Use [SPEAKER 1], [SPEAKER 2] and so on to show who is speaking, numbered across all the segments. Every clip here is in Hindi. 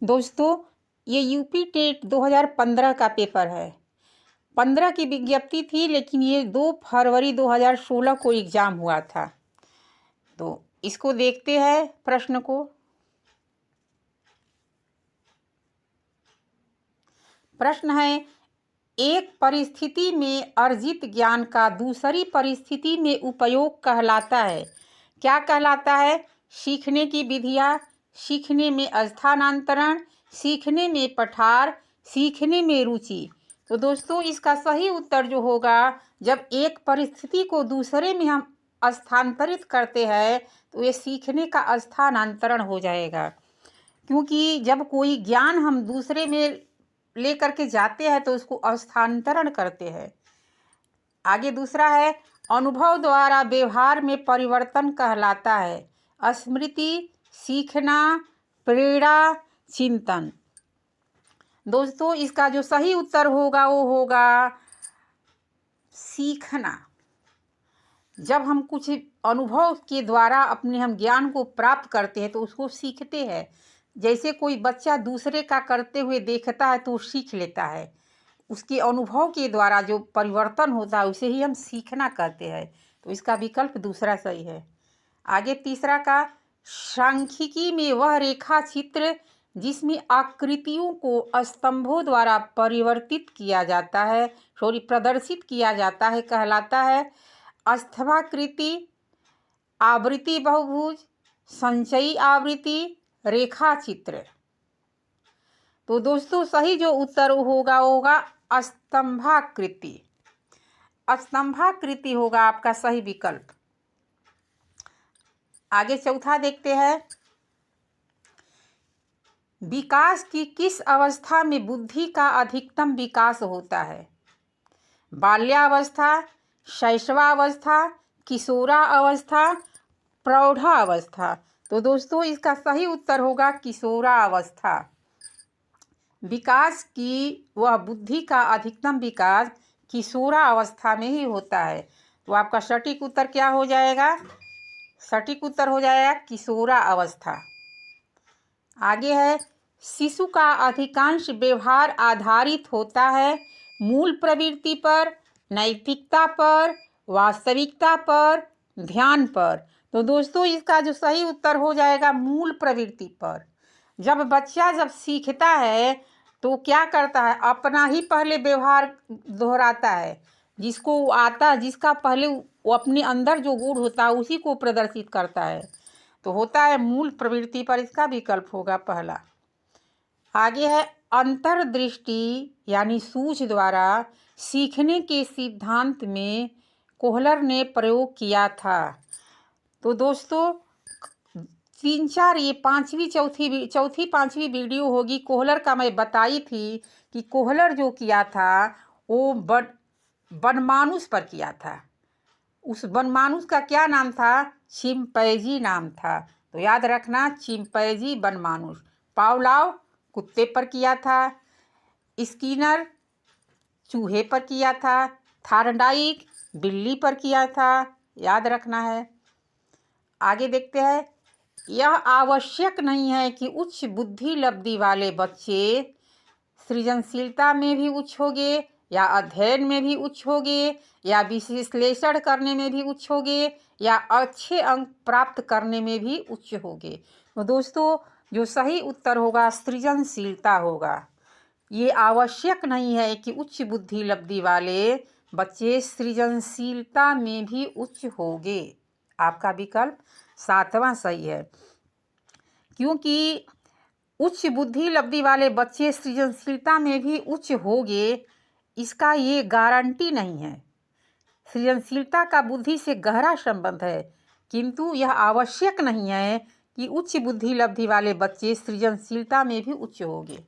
[SPEAKER 1] दोस्तों, ये यूपी टेट 2015 का पेपर है। 15 की विज्ञप्ति थी, लेकिन ये 2 फरवरी 2016 को एग्ज़ाम हुआ था। तो इसको देखते हैं प्रश्न को। प्रश्न है, एक परिस्थिति में अर्जित ज्ञान का दूसरी परिस्थिति में उपयोग कहलाता है। क्या कहलाता है? सीखने की विधियाँ, सीखने में स्थानांतरण, सीखने में पठार, सीखने में रुचि। तो दोस्तों, इसका सही उत्तर जो होगा, जब एक परिस्थिति को दूसरे में हम स्थानांतरित करते हैं तो ये सीखने का स्थानांतरण हो जाएगा। क्योंकि जब कोई ज्ञान हम दूसरे में लेकर के जाते हैं तो उसको स्थानांतरण करते हैं। आगे दूसरा है, अनुभव द्वारा व्यवहार में परिवर्तन कहलाता है। स्मृति, सीखना, प्रेरणा, चिंतन। दोस्तों, इसका जो सही उत्तर होगा वो होगा सीखना। जब हम कुछ अनुभव के द्वारा अपने हम ज्ञान को प्राप्त करते हैं तो उसको सीखते हैं। जैसे कोई बच्चा दूसरे का करते हुए देखता है तो सीख लेता है। उसके अनुभव के द्वारा जो परिवर्तन होता है उसे ही हम सीखना कहते हैं। तो इसका विकल्प दूसरा सही है। आगे तीसरा का, सांख्यिकी में वह रेखा चित्र जिसमें आकृतियों को स्तंभों द्वारा प्रदर्शित किया जाता है कहलाता है स्तंभाकृति, आवृत्ति बहुभुज, संचयी आवृत्ति, रेखा चित्र। तो दोस्तों, सही जो उत्तर होगा स्तंभाकृति। स्तंभाकृति होगा आपका सही विकल्प। आगे चौथा देखते हैं, विकास की किस अवस्था में बुद्धि का अधिकतम विकास होता है? बाल्यावस्था, शैशवावस्था, किशोरावस्था, प्रौढ़ावस्था। तो दोस्तों, इसका सही उत्तर होगा किशोरावस्था। विकास की वह बुद्धि का अधिकतम विकास किशोरावस्था में ही होता है। तो आपका सटीक उत्तर क्या हो जाएगा? सटीक उत्तर हो जाएगा किशोरावस्था। आगे है, शिशु का अधिकांश व्यवहार आधारित होता है मूल प्रवृत्ति पर, नैतिकता पर, वास्तविकता पर, ध्यान पर। तो दोस्तों, इसका जो सही उत्तर हो जाएगा मूल प्रवृत्ति पर। जब बच्चा सीखता है तो क्या करता है? अपना ही पहले व्यवहार दोहराता है। जिसको आता है, जिसका पहले वो अपने अंदर जो गुण होता है उसी को प्रदर्शित करता है। तो होता है मूल प्रवृत्ति पर। इसका विकल्प होगा पहला। आगे है, अंतर्दृष्टि यानी सूझ द्वारा सीखने के सिद्धांत में कोहलर ने प्रयोग किया था। तो दोस्तों, 3, 4 ये चौथी पांचवी वीडियो होगी कोहलर का। मैं बताई थी कि कोहलर जो किया था वो बनमानुष पर किया था। उस बनमानुष का क्या नाम था? चिंपैंजी नाम था। तो याद रखना, चिंपैंजी बनमानुष। पावलोव कुत्ते पर किया था, स्किनर चूहे पर किया था, थॉर्नडाइक बिल्ली पर किया था। याद रखना है। आगे देखते हैं, यह आवश्यक नहीं है कि उच्च बुद्धि लब्धि वाले बच्चे सृजनशीलता में भी उच्च होंगे, या अध्ययन में भी उच्च होंगे, या विश्लेषण करने में भी उच्च होंगे, या अच्छे अंक प्राप्त करने में भी उच्च होंगे। तो दोस्तों, जो सही उत्तर होगा सृजनशीलता होगा। ये आवश्यक नहीं है कि उच्च बुद्धि लब्धि वाले बच्चे सृजनशीलता में भी उच्च होंगे। आपका विकल्प 7वां सही है। क्योंकि उच्च बुद्धि लब्धि वाले बच्चे सृजनशीलता में भी उच्च होंगे, इसका ये गारंटी नहीं है। सृजनशीलता का बुद्धि से गहरा संबंध है, किंतु यह आवश्यक नहीं है कि उच्च बुद्धि लब्धि वाले बच्चे सृजनशीलता में भी उच्च होंगे।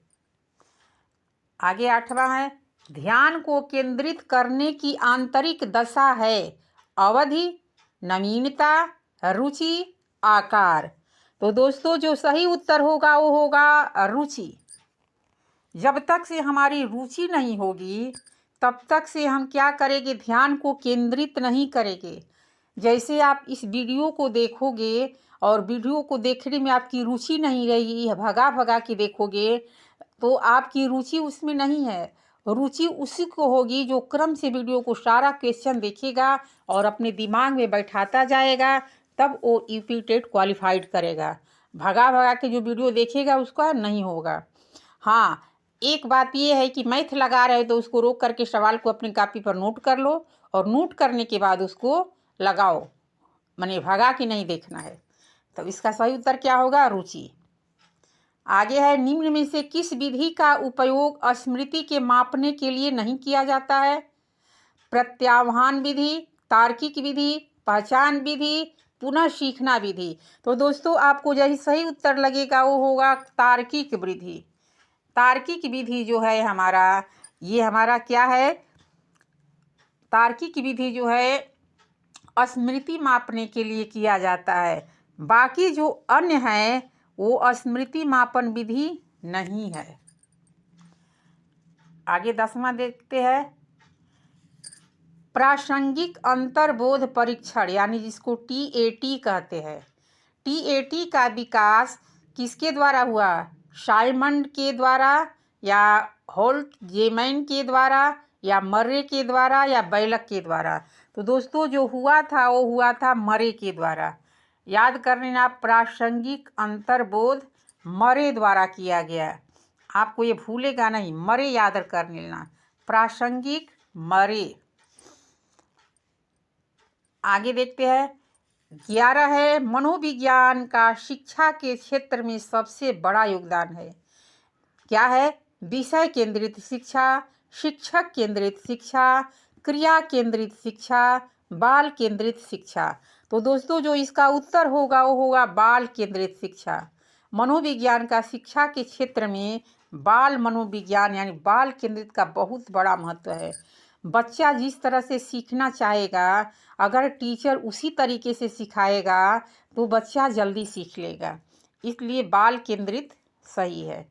[SPEAKER 1] आगे 8वां है, ध्यान को केंद्रित करने की आंतरिक दशा है अवधि, नवीनता, रुचि, आकार। तो दोस्तों, जो सही उत्तर होगा वो होगा रुचि। जब तक से हमारी रुचि नहीं होगी तब तक से हम क्या करेंगे? ध्यान को केंद्रित नहीं करेंगे। जैसे आप इस वीडियो को देखोगे और वीडियो को देखने में आपकी रुचि नहीं रही, भगा भगा के देखोगे, तो आपकी रुचि उसमें नहीं है। रुचि उसी को होगी जो क्रम से वीडियो को सारा क्वेश्चन देखेगा और अपने दिमाग में बैठाता जाएगा, तब वो यूपी टेट क्वालिफाइड करेगा। भगा भगा के जो वीडियो देखेगा उसका नहीं होगा। हाँ, एक बात ये है कि मैथ लगा रहे हो तो उसको रोक करके सवाल को अपनी कॉपी पर नोट कर लो और नोट करने के बाद उसको लगाओ, माने भगा के नहीं देखना है। तो इसका सही उत्तर क्या होगा? रुचि। आगे है, निम्न में से किस विधि का उपयोग स्मृति के मापने के लिए नहीं किया जाता है? प्रत्याह्वान विधि, तार्किक विधि, पहचान विधि, पुनः सीखना विधि। तो दोस्तों आपको यही सही उत्तर लगेगा, वो होगा तार्किक विधि। तार्किक विधि जो है हमारा, ये हमारा क्या है? तार्किक विधि जो है स्मृति मापने के लिए किया जाता है। बाकी जो अन्य है वो स्मृति मापन विधि नहीं है। आगे 10वां देखते हैं, प्रासंगिक अंतर्बोध परीक्षण यानी जिसको TAT कहते हैं। TAT का विकास किसके द्वारा हुआ? साइमंड के द्वारा या होल्ट जेमैन के द्वारा या मर्रे के द्वारा या बैलक के द्वारा? तो दोस्तों जो हुआ था वो हुआ था मर्रे के द्वारा। याद कर लेना, प्रासंगिक अंतर्बोध मर्रे द्वारा किया गया। आपको ये भूलेगा नहीं, मर्रे याद कर लेना, प्रासंगिक मर्रे। आगे देखते हैं, 11 है, मनोविज्ञान का शिक्षा के क्षेत्र में सबसे बड़ा योगदान है। क्या है? विषय केंद्रित शिक्षा, शिक्षक केंद्रित शिक्षा, क्रिया केंद्रित शिक्षा, बाल केंद्रित शिक्षा। तो दोस्तों जो इसका उत्तर होगा वो होगा बाल केंद्रित शिक्षा। मनोविज्ञान का शिक्षा के क्षेत्र में बाल मनोविज्ञान यानी बाल केंद्रित का बहुत बड़ा महत्व है। बच्चा जिस तरह से सीखना चाहेगा, अगर टीचर उसी तरीके से सिखाएगा तो बच्चा जल्दी सीख लेगा, इसलिए बाल केंद्रित सही है।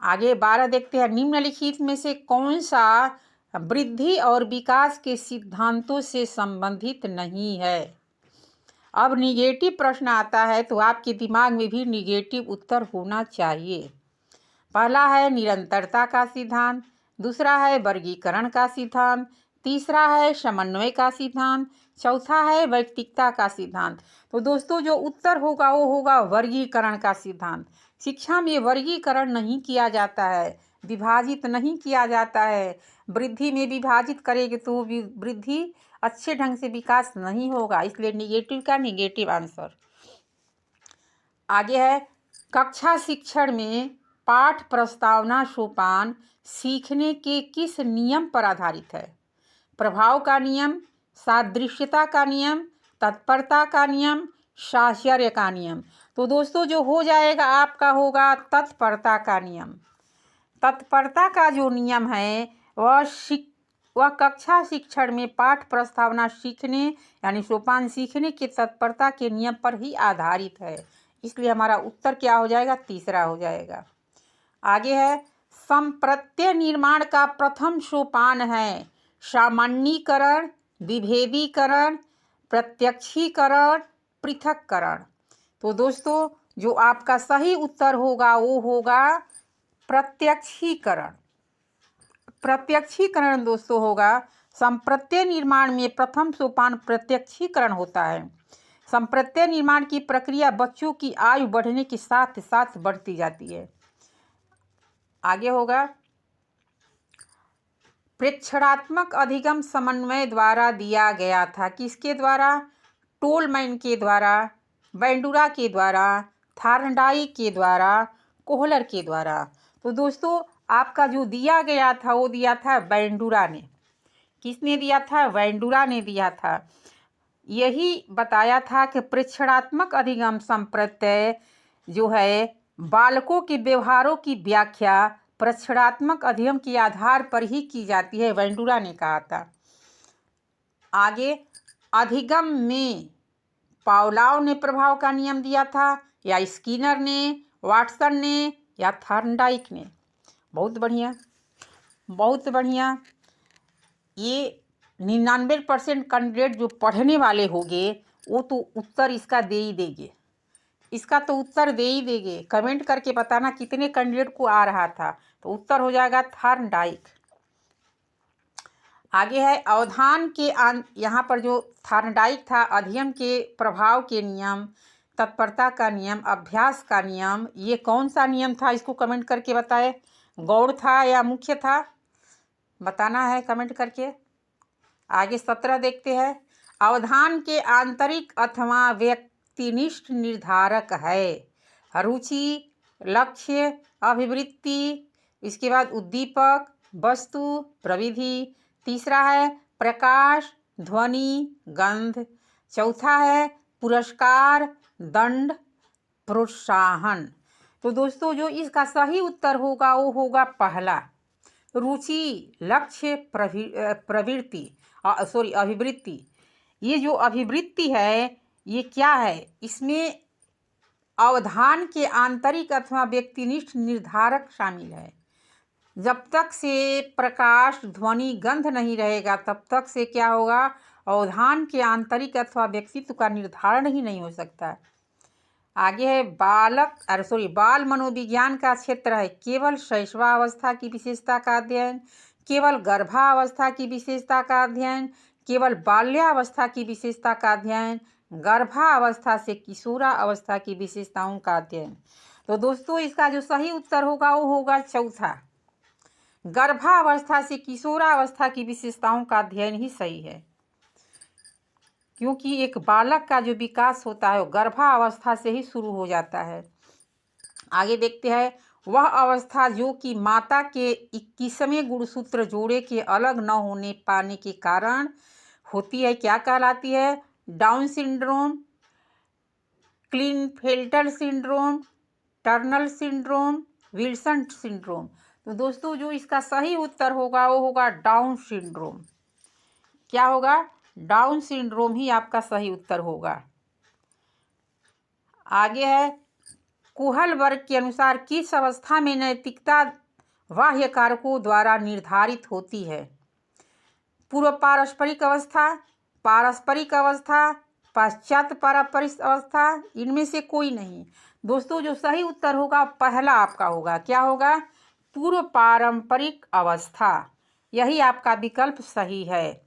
[SPEAKER 1] आगे 12 देखते हैं, निम्नलिखित में से कौन सा वृद्धि और विकास के सिद्धांतों से संबंधित नहीं है? अब निगेटिव प्रश्न आता है तो आपके दिमाग में भी निगेटिव उत्तर होना चाहिए। पहला है निरंतरता का सिद्धांत, दूसरा है वर्गीकरण का सिद्धांत, तीसरा है समन्वय का सिद्धांत, चौथा है वैयक्तिकता का सिद्धांत। तो दोस्तों जो उत्तर होगा वो होगा वर्गीकरण का सिद्धांत। शिक्षा में वर्गीकरण नहीं किया जाता है, विभाजित नहीं किया जाता है। वृद्धि में विभाजित करेंगे तो वृद्धि अच्छे ढंग से विकास नहीं होगा, इसलिए निगेटिव का निगेटिव आंसर। आगे है, कक्षा शिक्षण में पाठ प्रस्तावना सोपान सीखने के किस नियम पर आधारित है? प्रभाव का नियम, सादृश्यता का नियम, तत्परता का नियम, साहचर्य का नियम। तो दोस्तों जो हो जाएगा आपका होगा तत्परता का नियम। तत्परता का जो नियम है वह कक्षा शिक्षण में पाठ प्रस्तावना सीखने यानी सोपान सीखने के तत्परता के नियम पर ही आधारित है, इसलिए हमारा उत्तर क्या हो जाएगा? तीसरा हो जाएगा। आगे है, संप्रत्यय निर्माण का प्रथम सोपान है सामान्यीकरण, विभेदीकरण, प्रत्यक्षीकरण, पृथक्करण। तो दोस्तों जो आपका सही उत्तर होगा वो होगा प्रत्यक्षीकरण। प्रत्यक्षीकरण दोस्तों होगा, संप्रत्यय निर्माण में प्रथम सोपान प्रत्यक्षीकरण होता है। संप्रत्यय निर्माण की प्रक्रिया बच्चों की आयु बढ़ने के साथ साथ बढ़ती जाती है। आगे होगा, प्रेक्षणात्मक अधिगम समन्वय द्वारा दिया गया था। किसके द्वारा? टोलमैन के द्वारा, बैंडुरा के द्वारा, थार्नडाइक के द्वारा, कोहलर के द्वारा। तो दोस्तों आपका जो दिया गया था वो दिया था बैंडुरा ने। किसने दिया था? बैंडुरा ने दिया था। यही बताया था कि प्रेक्षणात्मक अधिगम संप्रत्यय जो है बालकों के व्यवहारों की व्याख्या प्रेक्षणात्मक अधिगम के आधार पर ही की जाती है, बैंडुरा ने कहा था। आगे, अधिगम में पावलोव ने प्रभाव का नियम दिया था या स्किनर ने, वाटसन ने या थॉर्नडाइक ने? बहुत बढ़िया, बहुत बढ़िया। ये 99% कैंडिडेट जो पढ़ने वाले होंगे वो तो उत्तर इसका दे ही देंगे। इसका तो उत्तर दे ही देंगे, कमेंट करके बताना कितने कैंडिडेट को आ रहा था। तो उत्तर हो जाएगा थॉर्नडाइक। आगे है अवधान के यहाँ पर जो थॉर्नडाइक था, अध्ययन के प्रभाव के नियम, तत्परता का नियम, अभ्यास का नियम, ये कौन सा नियम था, इसको कमेंट करके बताए। गौड़ था या मुख्य था, बताना है कमेंट करके। आगे 17 देखते हैं। अवधान के आंतरिक अथवा व्यक्तिनिष्ठ निर्धारक है रुचि, लक्ष्य, अभिवृत्ति, इसके बाद उद्दीपक, वस्तु, प्रविधि। तीसरा है प्रकाश, ध्वनि, गंध। चौथा है पुरस्कार, दंड, प्रोत्साहन। तो दोस्तों जो इसका सही उत्तर होगा वो होगा पहला, रुचि, लक्ष्य, प्रवृत्ति, अभिवृत्ति। ये जो अभिवृत्ति है ये क्या है, इसमें अवधान के आंतरिक अथवा व्यक्तिनिष्ठ निर्धारक शामिल है। जब तक से प्रकाश, ध्वनि, गंध नहीं रहेगा तब तक से क्या होगा, अवधान के आंतरिक अथवा व्यक्तित्व का निर्धारण ही नहीं हो सकता। आगे है बाल मनोविज्ञान का क्षेत्र है केवल शैशवावस्था की विशेषता का अध्ययन, केवल गर्भावस्था की विशेषता का अध्ययन, केवल बाल्यावस्था की विशेषता का अध्ययन, गर्भावस्था से किशोरावस्था की विशेषताओं का अध्ययन। तो दोस्तों इसका जो सही उत्तर होगा वो होगा चौथा, गर्भावस्था से किशोरावस्था की विशेषताओं का अध्ययन ही सही है, क्योंकि एक बालक का जो विकास होता है वो गर्भावस्था से ही शुरू हो जाता है। आगे देखते हैं, वह अवस्था जो कि माता के 21वें गुणसूत्र जोड़े के अलग न होने पाने के कारण होती है, क्या कहलाती है, Down syndrome, Klinefelter syndrome, Turner syndrome, Wilson syndrome. तो दोस्तों जो इसका सही उत्तर होगा वो होगा डाउन सिंड्रोम। क्या होगा, डाउन सिंड्रोम ही आपका सही उत्तर होगा। आगे है, कोहल वर्ग के अनुसार किस अवस्था में नैतिकता बाह्य कारकों द्वारा निर्धारित होती है, पूर्व पारस्परिक अवस्था, पारस्परिक अवस्था, पश्चात पारस्परिक अवस्था, इनमें से कोई नहीं। दोस्तों जो सही उत्तर होगा पहला आपका होगा, क्या होगा, पूर्व पारंपरिक अवस्था, यही आपका विकल्प सही है।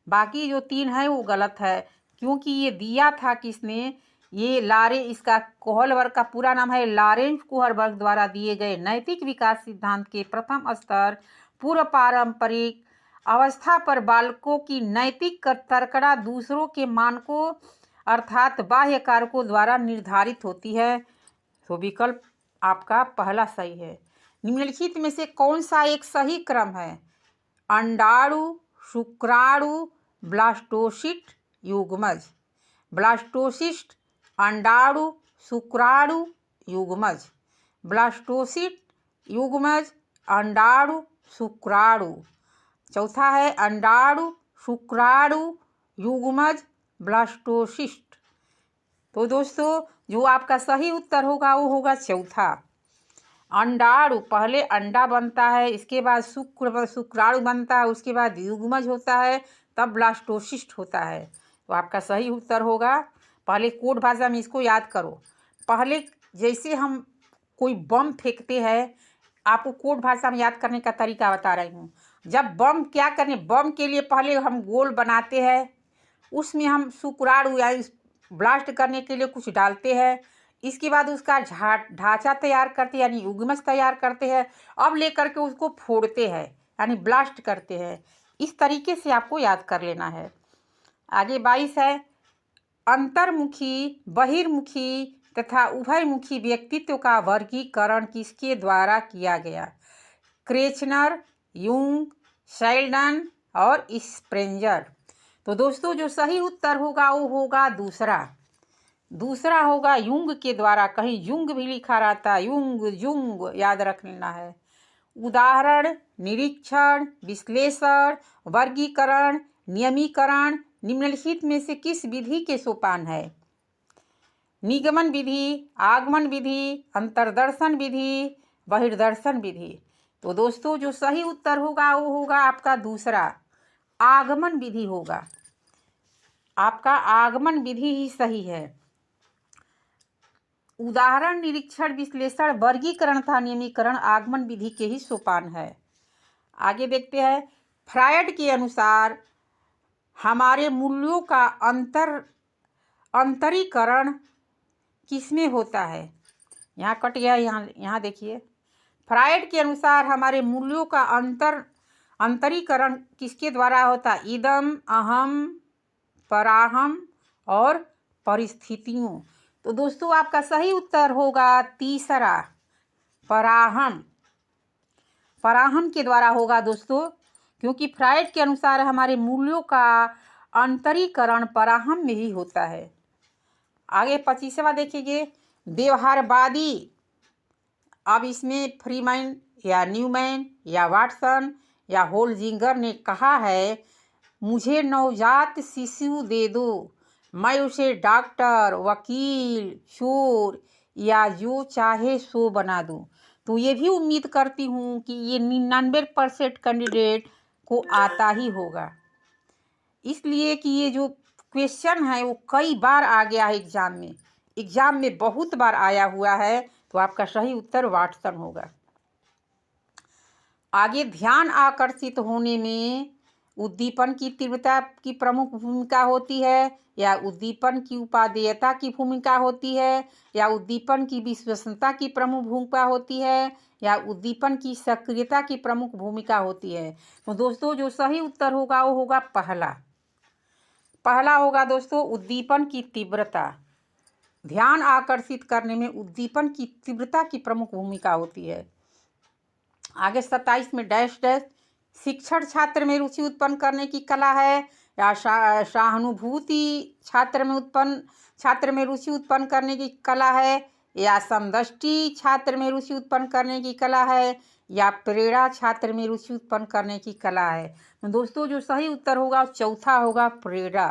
[SPEAKER 1] बाकी जो 3 है वो गलत है, क्योंकि ये दिया था किसने, ये इसका कोहल वर्ग का पूरा नाम है लॉरेंस कोहल वर्ग द्वारा दिए गए नैतिक विकास सिद्धांत के प्रथम स्तर पूर्व पारंपरिक अवस्था पर बालकों की नैतिक तर्कणा दूसरों के मानकों अर्थात बाह्य कारकों द्वारा निर्धारित होती है। तो विकल्प आपका पहला सही है। निम्नलिखित में से कौन सा एक सही क्रम है, अंडाणु, शुक्राणु, ब्लास्टोसिस्ट, युग्मज। ब्लास्टोसिस्ट, अंडाणु, शुक्राणु, युग्मज। ब्लास्टोसिस्ट, युग्मज, अंडाणु, शुक्राणु। चौथा है अंडाणु, शुक्राणु, युग्मज, ब्लास्टोसिस्ट। तो दोस्तों जो आपका सही उत्तर होगा वो होगा चौथा, अंडाणु। पहले अंडा बनता है, इसके बाद शुक्राणु बनता है, उसके बाद युग्मज होता है, तब ब्लास्टोसिस्ट होता है। तो आपका सही उत्तर होगा, पहले कोड भाषा में इसको याद करो। पहले जैसे हम कोई बम फेंकते हैं, आपको कोड भाषा में याद करने का तरीका बता रही हूँ। जब बम क्या करें, बम के लिए पहले हम गोल बनाते हैं, उसमें हम शुक्राणु या ब्लास्ट करने के लिए कुछ डालते हैं, इसके बाद उसका ढांचा तैयार करते हैं यानी युग्मज तैयार करते हैं, अब लेकर के उसको फोड़ते हैं यानी ब्लास्ट करते हैं। इस तरीके से आपको याद कर लेना है। आगे 22 है, अंतर्मुखी, बहिर्मुखी तथा उभयमुखी व्यक्तित्व का वर्गीकरण किसके द्वारा किया गया, क्रेचनर, यूंग, शेल्डन और स्प्रेंजर। तो दोस्तों जो सही उत्तर होगा वो होगा दूसरा होगा यूंग के द्वारा। कहीं यूंग भी लिखा रहता है, यूंग याद रख लेना है। उदाहरण, निरीक्षण, विश्लेषण, वर्गीकरण, नियमीकरण निम्नलिखित में से किस विधि के सोपान है, निगमन विधि, आगमन विधि, अंतर्दर्शन विधि, बहिर्दर्शन विधि। तो दोस्तों जो सही उत्तर होगा वो होगा आपका दूसरा, आगमन विधि होगा। आपका आगमन विधि ही सही है। उदाहरण, निरीक्षण, विश्लेषण, वर्गीकरण तथा नियमीकरण आगमन विधि के ही सोपान है। आगे देखते हैं। फ्रायड के अनुसार हमारे मूल्यों का अंतरीकरण किसमें होता है? यहाँ कट गया, यहाँ देखिए। फ्रायड के अनुसार हमारे मूल्यों का अंतरीकरण किसके द्वारा होता है? इदम, अहम, पराहम और परिस्थितियों। तो दोस्तों आपका सही उत्तर होगा तीसरा, पराहम। पराहम के द्वारा होगा दोस्तों, क्योंकि फ्रायड के अनुसार हमारे मूल्यों का अंतरीकरण पराहम में ही होता है। आगे 25वां देखिए, व्यवहारवादी। अब इसमें फ्रीमैन या न्यूमैन या वाटसन या होल्जिंगर ने कहा है, मुझे नवजात शिशु दे दो, मैं उसे डॉक्टर, वकील, चोर या जो चाहे सो बना दूं। तो ये भी उम्मीद करती हूँ कि ये 99% कैंडिडेट को आता ही होगा, इसलिए कि ये जो क्वेश्चन है वो कई बार आ गया है एग्जाम में बहुत बार आया हुआ है। तो आपका सही उत्तर वाटसन होगा। आगे, ध्यान आकर्षित होने में उद्दीपन की तीव्रता की प्रमुख भूमिका होती है या उद्दीपन की उपादेयता की भूमिका होती है या उद्दीपन की विश्वसनीयता की प्रमुख भूमिका होती है या उद्दीपन की सक्रियता की प्रमुख भूमिका होती है? तो दोस्तों जो सही उत्तर होगा वो होगा पहला होगा दोस्तों, उद्दीपन की तीव्रता। ध्यान आकर्षित करने में उद्दीपन की तीव्रता की प्रमुख भूमिका होती है। आगे 27 में डैश डैश, शिक्षण छात्र में रुचि उत्पन्न करने की कला है या सहानुभूति छात्र में रुचि उत्पन्न करने की कला है या समदृष्टि छात्र में रुचि उत्पन्न करने की कला है या प्रेरणा छात्र में रुचि उत्पन्न करने की कला है? तो दोस्तों जो सही उत्तर होगा चौथा होगा, प्रेरणा।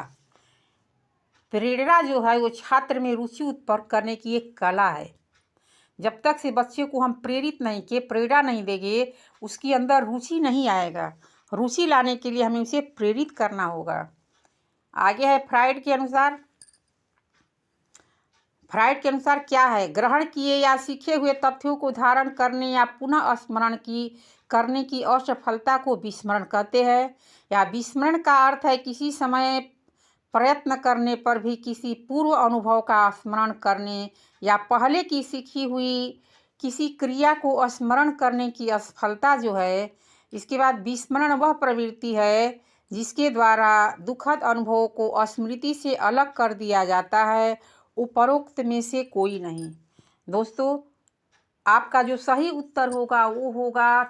[SPEAKER 1] प्रेरणा जो है वो छात्र में रुचि उत्पन्न करने की एक कला है। जब तक से बच्चे को हम प्रेरित नहीं किए, प्रेरणा नहीं देंगे, उसके अंदर रुचि नहीं आएगा। रुचि लाने के लिए हमें उसे प्रेरित करना होगा। आगे है फ्रायड के अनुसार क्या है? ग्रहण किए या सीखे हुए तथ्यों को धारण करने या पुनः स्मरण करने की असफलता को विस्मरण कहते हैं या विस्मरण का अर्थ है किसी समय प्रयत्न करने पर भी किसी पूर्व अनुभव का स्मरण करने या पहले की सीखी हुई किसी क्रिया को स्मरण करने की असफलता जो है। इसके बाद विस्मरण वह प्रवृत्ति है जिसके द्वारा दुखद अनुभव को स्मृति से अलग कर दिया जाता है, उपरोक्त में से कोई नहीं। दोस्तों आपका जो सही उत्तर होगा वो होगा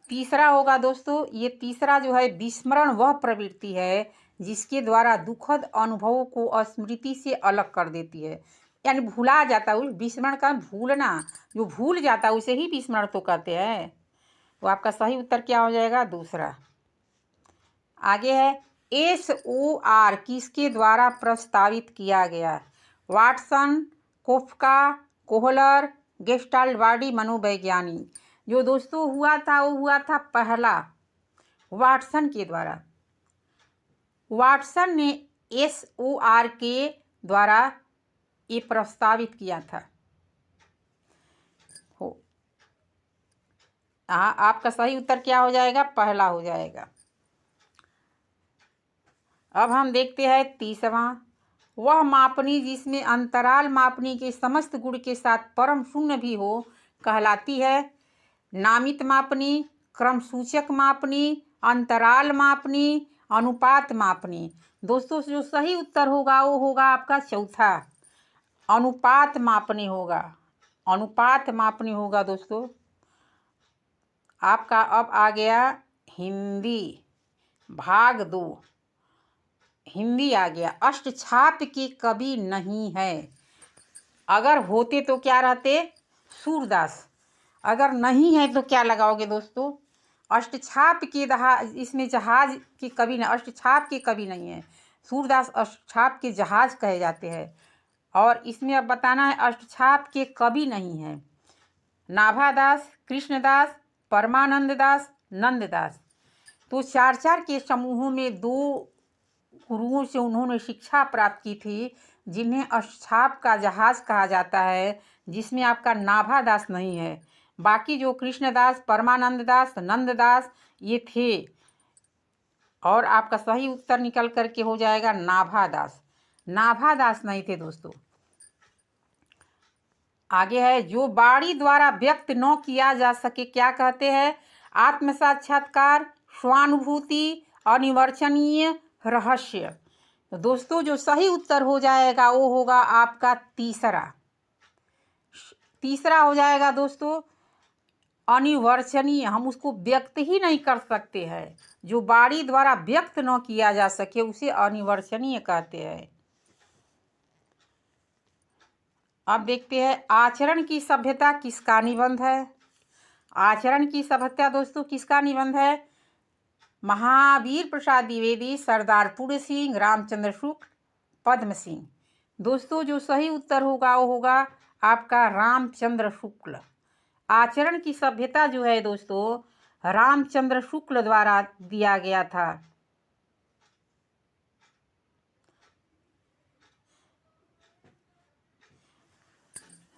[SPEAKER 1] तीसरा होगा दोस्तों। ये तीसरा जो है, विस्मरण वह प्रवृत्ति है जिसके द्वारा दुखद अनुभवों को स्मृति से अलग कर देती है, यानी भुला जाता है। विस्मरण का भूलना, जो भूल जाता है उसे ही विस्मरण तो कहते हैं। तो आपका सही उत्तर क्या हो जाएगा? दूसरा। आगे है, SOR किसके द्वारा प्रस्तावित किया गया? वाटसन, कोफ्का, कोहलर, गेस्टाल्टवादी मनोवैज्ञानिक। जो दोस्तों हुआ था वो हुआ था पहला, वाटसन के द्वारा। वाटसन ने SOR के द्वारा ये प्रस्तावित किया था। हाँ, आपका सही उत्तर क्या हो जाएगा? पहला हो जाएगा। अब हम देखते हैं तीसरा, वह मापनी जिसमें अंतराल मापनी के समस्त गुण के साथ परम शून्य भी हो कहलाती है? नामित मापनी, क्रमसूचक मापनी, अंतराल मापनी, अनुपात मापनी। दोस्तों जो सही उत्तर होगा वो होगा आपका चौथा, अनुपात मापनी होगा। अनुपात मापनी होगा दोस्तों। आपका अब आ गया हिंदी भाग 2। हिंदी आ गया। अष्टछाप के कवि नहीं है। अगर होते तो क्या रहते? सूरदास। अगर नहीं है तो क्या लगाओगे दोस्तों? अष्टछाप के इसमें जहाज के कवि नहीं, अष्टछाप के कवि नहीं है। सूरदास अष्टछाप के जहाज कहे जाते हैं। और इसमें अब बताना है अष्टछाप के कवि नहीं है। नाभादास, कृष्णदास, परमानंद दास, नंददास। तो 4 के समूहों में 2 गुरुओं से उन्होंने शिक्षा प्राप्त की थी, जिन्हें अष्टाप का जहाज कहा जाता है, जिसमें आपका नाभा दास नहीं है। बाकी जो कृष्णदास, परमानंद दास, नंददास ये थे। और आपका सही उत्तर निकल करके हो जाएगा नाभा दास। नाभा दास नहीं थे दोस्तों। आगे है, जो वाणी द्वारा व्यक्त न किया जा सके क्या कहते हैं? आत्म साक्षात्कार, स्वानुभूति, अनिवर्चनीय, रहस्य। तो दोस्तों जो सही उत्तर हो जाएगा वो होगा आपका तीसरा। तीसरा हो जाएगा दोस्तों अनिवर्चनीय। हम उसको व्यक्त ही नहीं कर सकते हैं। जो वाणी द्वारा व्यक्त न किया जा सके उसे अनिवर्चनीय कहते हैं। अब देखते हैं आचरण की सभ्यता किसका निबंध है? आचरण की सभ्यता दोस्तों किसका निबंध है? महावीर प्रसाद द्विवेदी, सरदार पूर्ण सिंह, रामचंद्र शुक्ल, पद्म सिंह। दोस्तों जो सही उत्तर होगा वो होगा आपका रामचंद्र शुक्ल। आचरण की सभ्यता जो है दोस्तों रामचंद्र शुक्ल द्वारा दिया गया था।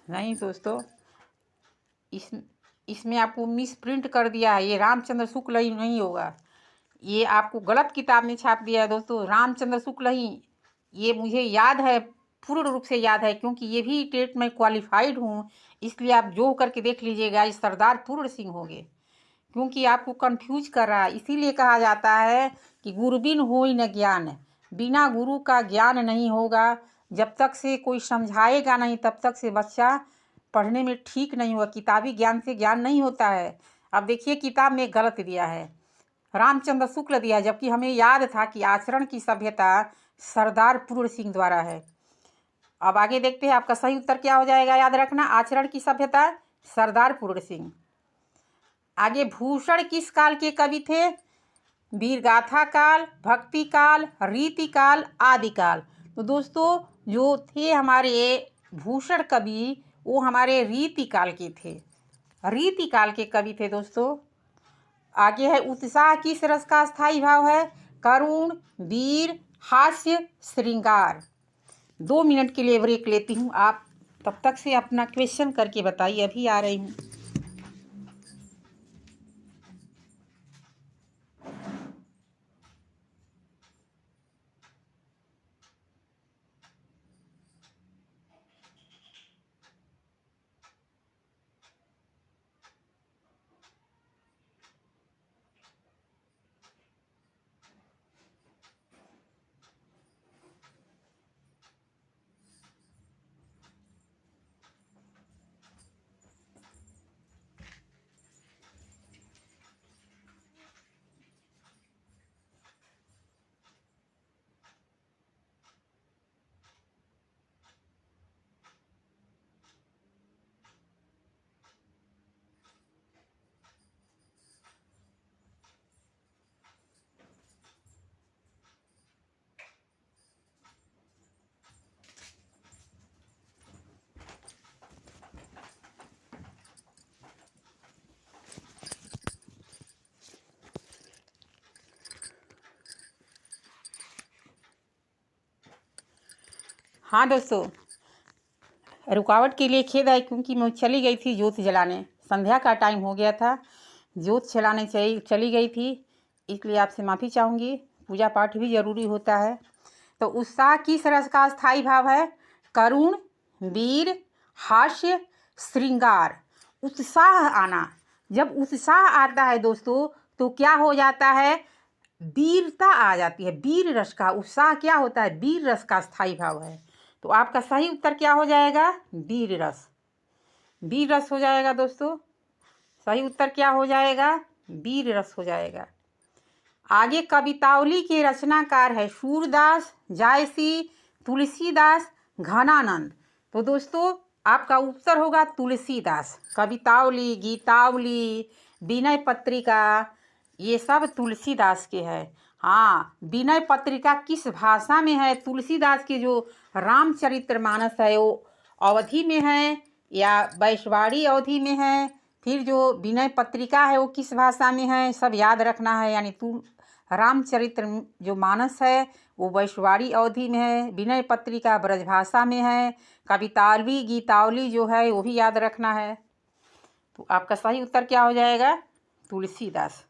[SPEAKER 1] नहीं दोस्तों, इसमें आपको मिस प्रिंट कर दिया है। ये रामचंद्र शुक्ल ही नहीं होगा, ये आपको गलत किताब में छाप दिया है दोस्तों। रामचंद्र शुक्ल ही, ये मुझे याद है, पूर्ण रूप से याद है, क्योंकि ये भी टेट में क्वालिफाइड हूँ। इसलिए आप जो करके देख लीजिएगा, इस सरदार पूर्ण सिंह होंगे, क्योंकि आपको कंफ्यूज कर रहा है। इसीलिए कहा जाता है कि गुरुबिन होई न ज्ञान, बिना गुरु का ज्ञान नहीं होगा। जब तक से कोई समझाएगा नहीं तब तक से बच्चा पढ़ने में ठीक नहीं हुआ। किताबी ज्ञान से ज्ञान नहीं होता है। अब देखिए किताब में गलत दिया है, रामचंद्र शुक्ल दिया है, जबकि हमें याद था कि आचरण की सभ्यता सरदार पूर्ण सिंह द्वारा है। अब आगे देखते हैं आपका सही उत्तर क्या हो जाएगा। याद रखना, आचरण की सभ्यता सरदार पूर्ण सिंह। आगे, भूषण किस काल के कवि थे? वीरगाथा काल, भक्ति काल, रीति काल, आदि काल। तो दोस्तों जो थे हमारे भूषण कवि वो हमारे रीति काल के थे। रीति काल के कवि थे दोस्तों। आगे है, उत्साह किस रस का स्थायी भाव है? करुण, वीर, हास्य, श्रृंगार। 2 मिनट के लिए ब्रेक लेती हूँ, आप तब तक से अपना क्वेश्चन करके बताइए, अभी आ रही हूँ। हाँ दोस्तों, रुकावट के लिए खेद है, क्योंकि मैं चली गई थी ज्योत जलाने। संध्या का टाइम हो गया था, ज्योत जलाने चली गई थी, इसलिए आपसे माफ़ी चाहूँगी। पूजा पाठ भी जरूरी होता है। तो उत्साह किस रस का स्थायी भाव है? करुण, वीर, हास्य, श्रृंगार। उत्साह आना, जब उत्साह आता है दोस्तों तो क्या हो जाता है? वीरता आ जाती है। वीर रस का उत्साह क्या होता है? वीर रस का स्थायी भाव है। तो आपका सही उत्तर क्या हो जाएगा? वीर रस। वीर रस हो जाएगा दोस्तों। सही उत्तर क्या हो जाएगा? वीर रस हो जाएगा। आगे, कवितावली के रचनाकार है सूरदास, जायसी, तुलसीदास, घनानंद। तो दोस्तों आपका उत्तर होगा तुलसीदास। कवितावली, गीतावली, विनय पत्रिका ये सब तुलसीदास के हैं। हाँ, विनय पत्रिका किस भाषा में है? तुलसीदास के जो रामचरितमानस है वो अवधि में है या वैशवाड़ी अवधि में है? फिर जो विनय पत्रिका है वो किस भाषा में है? सब याद रखना है। यानी रामचरित्र जो मानस है वो वैशवाड़ी अवधि में है, विनय पत्रिका ब्रजभाषा में है, कवितावली गीतावली जो है वो भी याद रखना है। तो आपका सही उत्तर क्या हो जाएगा? तुलसीदास।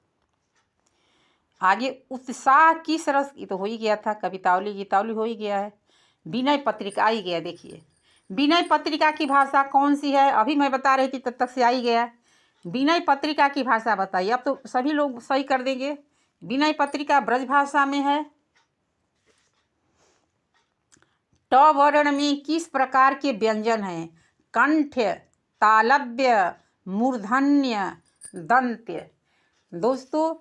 [SPEAKER 1] आगे उत्साह किस रस की, तो हो ही गया था, कवितावली गीतावली हो ही गया है। विनय पत्रिका आ ही गया। देखिए विनय पत्रिका की भाषा कौन सी है, अभी मैं बता रही थी तब तक से आ ही गया। विनय पत्रिका की भाषा बताइए। अब तो सभी लोग सही कर देंगे। विनय पत्रिका ब्रजभाषा में है। ट वर्ण में किस प्रकार के व्यंजन हैं? कंठ, तालव्य, मूर्धन्य, दंत्य। दोस्तों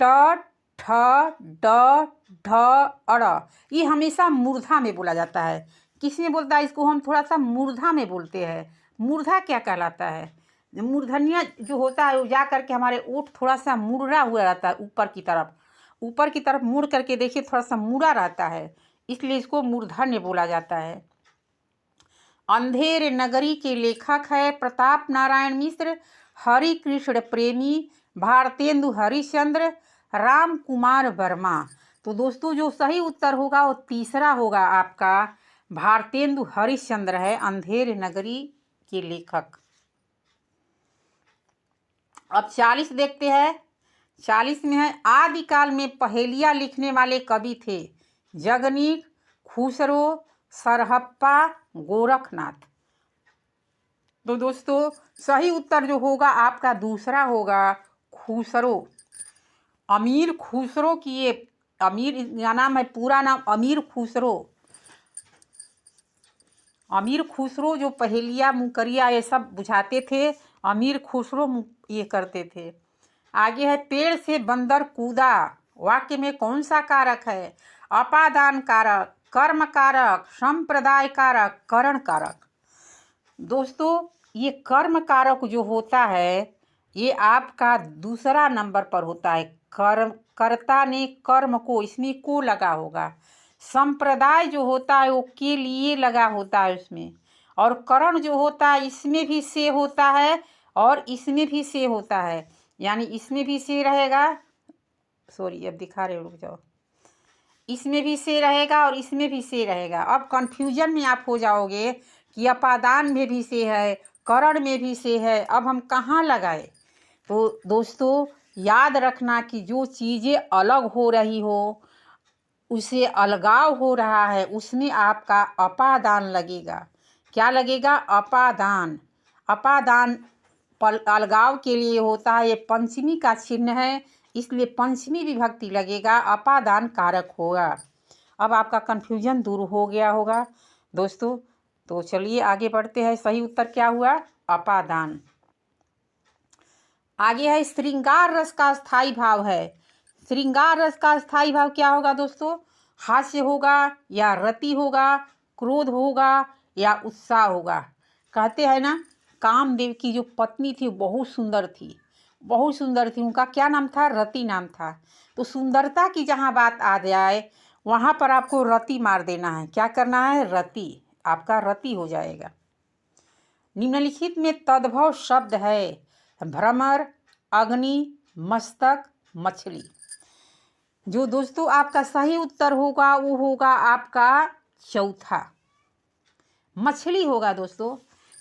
[SPEAKER 1] ट, ठ, ड, ढ, अड़ ये हमेशा मूर्धा में बोला जाता है। किसमें बोलता है? इसको हम थोड़ा सा मूर्धा में बोलते हैं। मूर्धा क्या कहलाता है? मूर्धन्य जो होता है वो जा करके हमारे ओठ थोड़ा सा मुड़ा हुआ रहता है, ऊपर की तरफ मुड़ करके देखिए थोड़ा सा मुड़ा रहता है, इसलिए इसको मूर्धन्य बोला जाता है। अंधेर नगरी के लेखक है प्रताप नारायण मिश्र, हरि कृष्ण प्रेमी, भारतेंदु हरिश्चंद्र, राम कुमार वर्मा। तो दोस्तों जो सही उत्तर होगा वो तीसरा होगा आपका, भारतेंदु हरिश्चंद्र है अंधेर नगरी के लेखक। अब 40 देखते हैं। 40 में है, आदिकाल में पहेलियाँ लिखने वाले कवि थे जगनीक, खुसरो, सरहप्पा, गोरखनाथ। तो दोस्तों सही उत्तर जो होगा आपका दूसरा होगा, खुसरो। अमीर खुसरो की ये अमीर का नाम है, पूरा नाम अमीर खुसरो। अमीर खुसरो जो पहेलिया मुकरिया ये सब बुझाते थे, अमीर खुसरो ये करते थे। आगे है, पेड़ से बंदर कूदा वाक्य में कौन सा कारक है? अपादान कारक, कर्म कारक, संप्रदाय कारक, करण कारक। दोस्तों ये कर्म कारक जो होता है ये आपका दूसरा नंबर पर होता है। कर्ता ने कर्म को, इसमें को लगा होगा। संप्रदाय जो होता है वो के लिए लगा होता है उसमें। और करण जो होता है इसमें भी से होता है और इसमें भी से होता है, यानी इसमें भी से रहेगा। सॉरी अब दिखा रहे हो, रुक जाओ। इसमें भी से रहेगा और इसमें भी से रहेगा। अब कंफ्यूजन में आप हो जाओगे कि अपादान में भी से है, करण में भी से है, अब हम कहाँ लगाए? तो दोस्तों याद रखना कि जो चीज़ें अलग हो रही हो, उसे अलगाव हो रहा है, उसमें आपका अपादान लगेगा। क्या लगेगा? अपादान। अपादान अलगाव के लिए होता है, ये पंचमी का चिन्ह है, इसलिए पंचमी विभक्ति लगेगा, अपादान कारक होगा। अब आपका कन्फ्यूजन दूर हो गया होगा दोस्तों। तो चलिए आगे बढ़ते हैं। सही उत्तर क्या हुआ? अपादान। आगे है, श्रृंगार रस का स्थायी भाव है। श्रृंगार रस का स्थायी भाव क्या होगा दोस्तों? हास्य होगा या रति होगा, क्रोध होगा या उत्साह होगा। कहते हैं ना, कामदेव की जो पत्नी थी बहुत सुंदर थी, बहुत सुंदर थी। उनका क्या नाम था? रति नाम था। तो सुंदरता की जहाँ बात आ जाए वहाँ पर आपको रति मार देना है। क्या करना है? रति। आपका रति हो जाएगा। निम्नलिखित में तद्भव शब्द है भ्रमर, अग्नि, मस्तक, मछली। जो दोस्तों आपका सही उत्तर होगा वो होगा आपका चौथा, मछली होगा दोस्तों।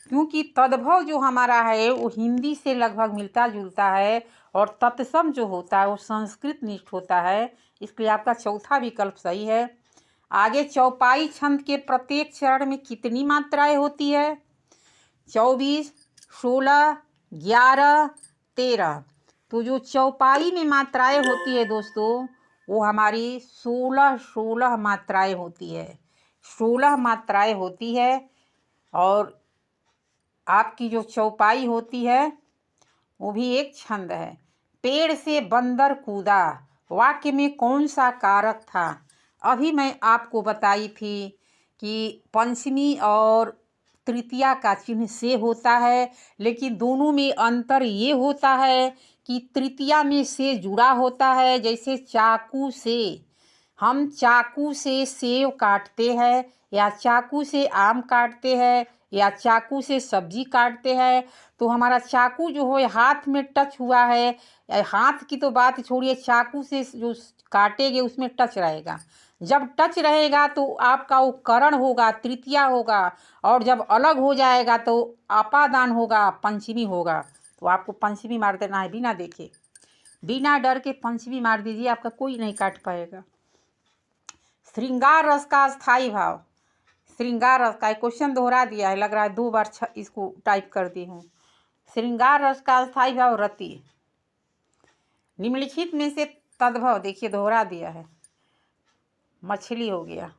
[SPEAKER 1] क्योंकि तद्भव जो हमारा है वो हिंदी से लगभग मिलता जुलता है और तत्सम जो होता है वो संस्कृत निष्ठ होता है, इसलिए आपका चौथा विकल्प सही है। आगे, चौपाई छंद के प्रत्येक चरण में कितनी मात्राएं होती है? 24, 16, 11, 13। तो जो चौपाई में मात्राएं होती है दोस्तों वो हमारी 16 मात्राएं होती है। 16 मात्राएं होती है। और आपकी जो चौपाई होती है वो भी एक छंद है। पेड़ से बंदर कूदा वाक्य में कौन सा कारक था? अभी मैं आपको बताई थी कि पंचमी और तृतीया का चिन्ह से होता है, लेकिन दोनों में अंतर ये होता है कि तृतीया में से जुड़ा होता है। जैसे चाकू से, हम चाकू से सेव काटते हैं या चाकू से आम काटते हैं या चाकू से सब्जी काटते हैं तो हमारा चाकू जो है हाथ में टच हुआ है, हाथ की तो बात छोड़िए, चाकू से जो काटेंगे उसमें टच रहेगा। जब टच रहेगा तो आपका वो करण होगा, तृतीया होगा, और जब अलग हो जाएगा तो अपादान होगा, पंचमी होगा। तो आपको पंचमी मार देना है बिना देखे, बिना डर के पंचमी मार दीजिए, आपका कोई नहीं काट पाएगा। श्रृंगार रस का स्थायी भाव, श्रृंगार रस का क्वेश्चन दोहरा दिया है, लग रहा है 2 बार इसको टाइप कर दी हूँ। श्रृंगार रस का स्थायी भाव रति। निम्नलिखित में से तद्भव, देखिए दोहरा दिया है, मछली हो गया।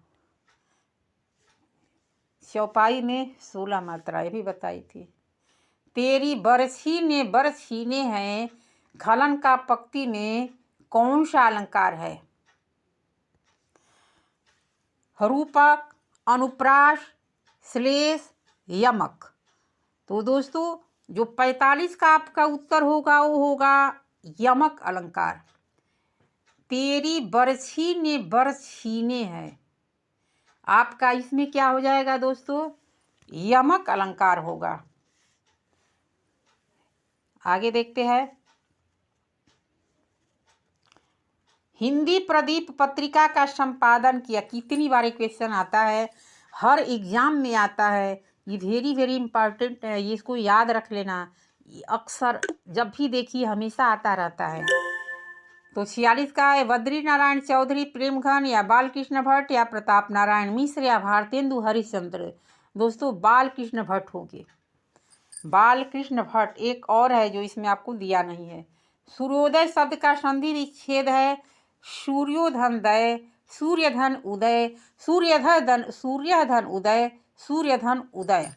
[SPEAKER 1] चौपाई में 16 मात्राएं भी बताई थी। तेरी बरछी ने बर छीने हैं, खलन का पंक्ति में कौन सा अलंकार है? रूपक, अनुप्रास, श्लेष, यमक। तो दोस्तों जो 45 का आपका उत्तर होगा वो होगा यमक अलंकार। तेरी बरछी ने बर छीने हैं, आपका इसमें क्या हो जाएगा दोस्तों? यमक अलंकार होगा। आगे देखते हैं। हिंदी प्रदीप पत्रिका का संपादन किया, कितनी बार क्वेश्चन आता है, हर एग्जाम में आता है, ये वेरी वेरी इम्पॉर्टेंट है, ये इसको याद रख लेना, अक्सर जब भी देखिए हमेशा आता रहता है। तो 46 का है, बद्री नारायण चौधरी प्रेमघन या बालकृष्ण भट्ट या प्रताप नारायण मिश्र या भारतेंदु हरिश्चंद्र। दोस्तों बालकृष्ण भट्ट होंगे, बालकृष्ण भट्ट। एक और है जो इसमें आपको दिया नहीं है। सूर्योदय शब्द का संधि विच्छेद है सूर्योधन दय, सूर्यधन उदय, सूर्यधन उदय, सूर्यधन उदय।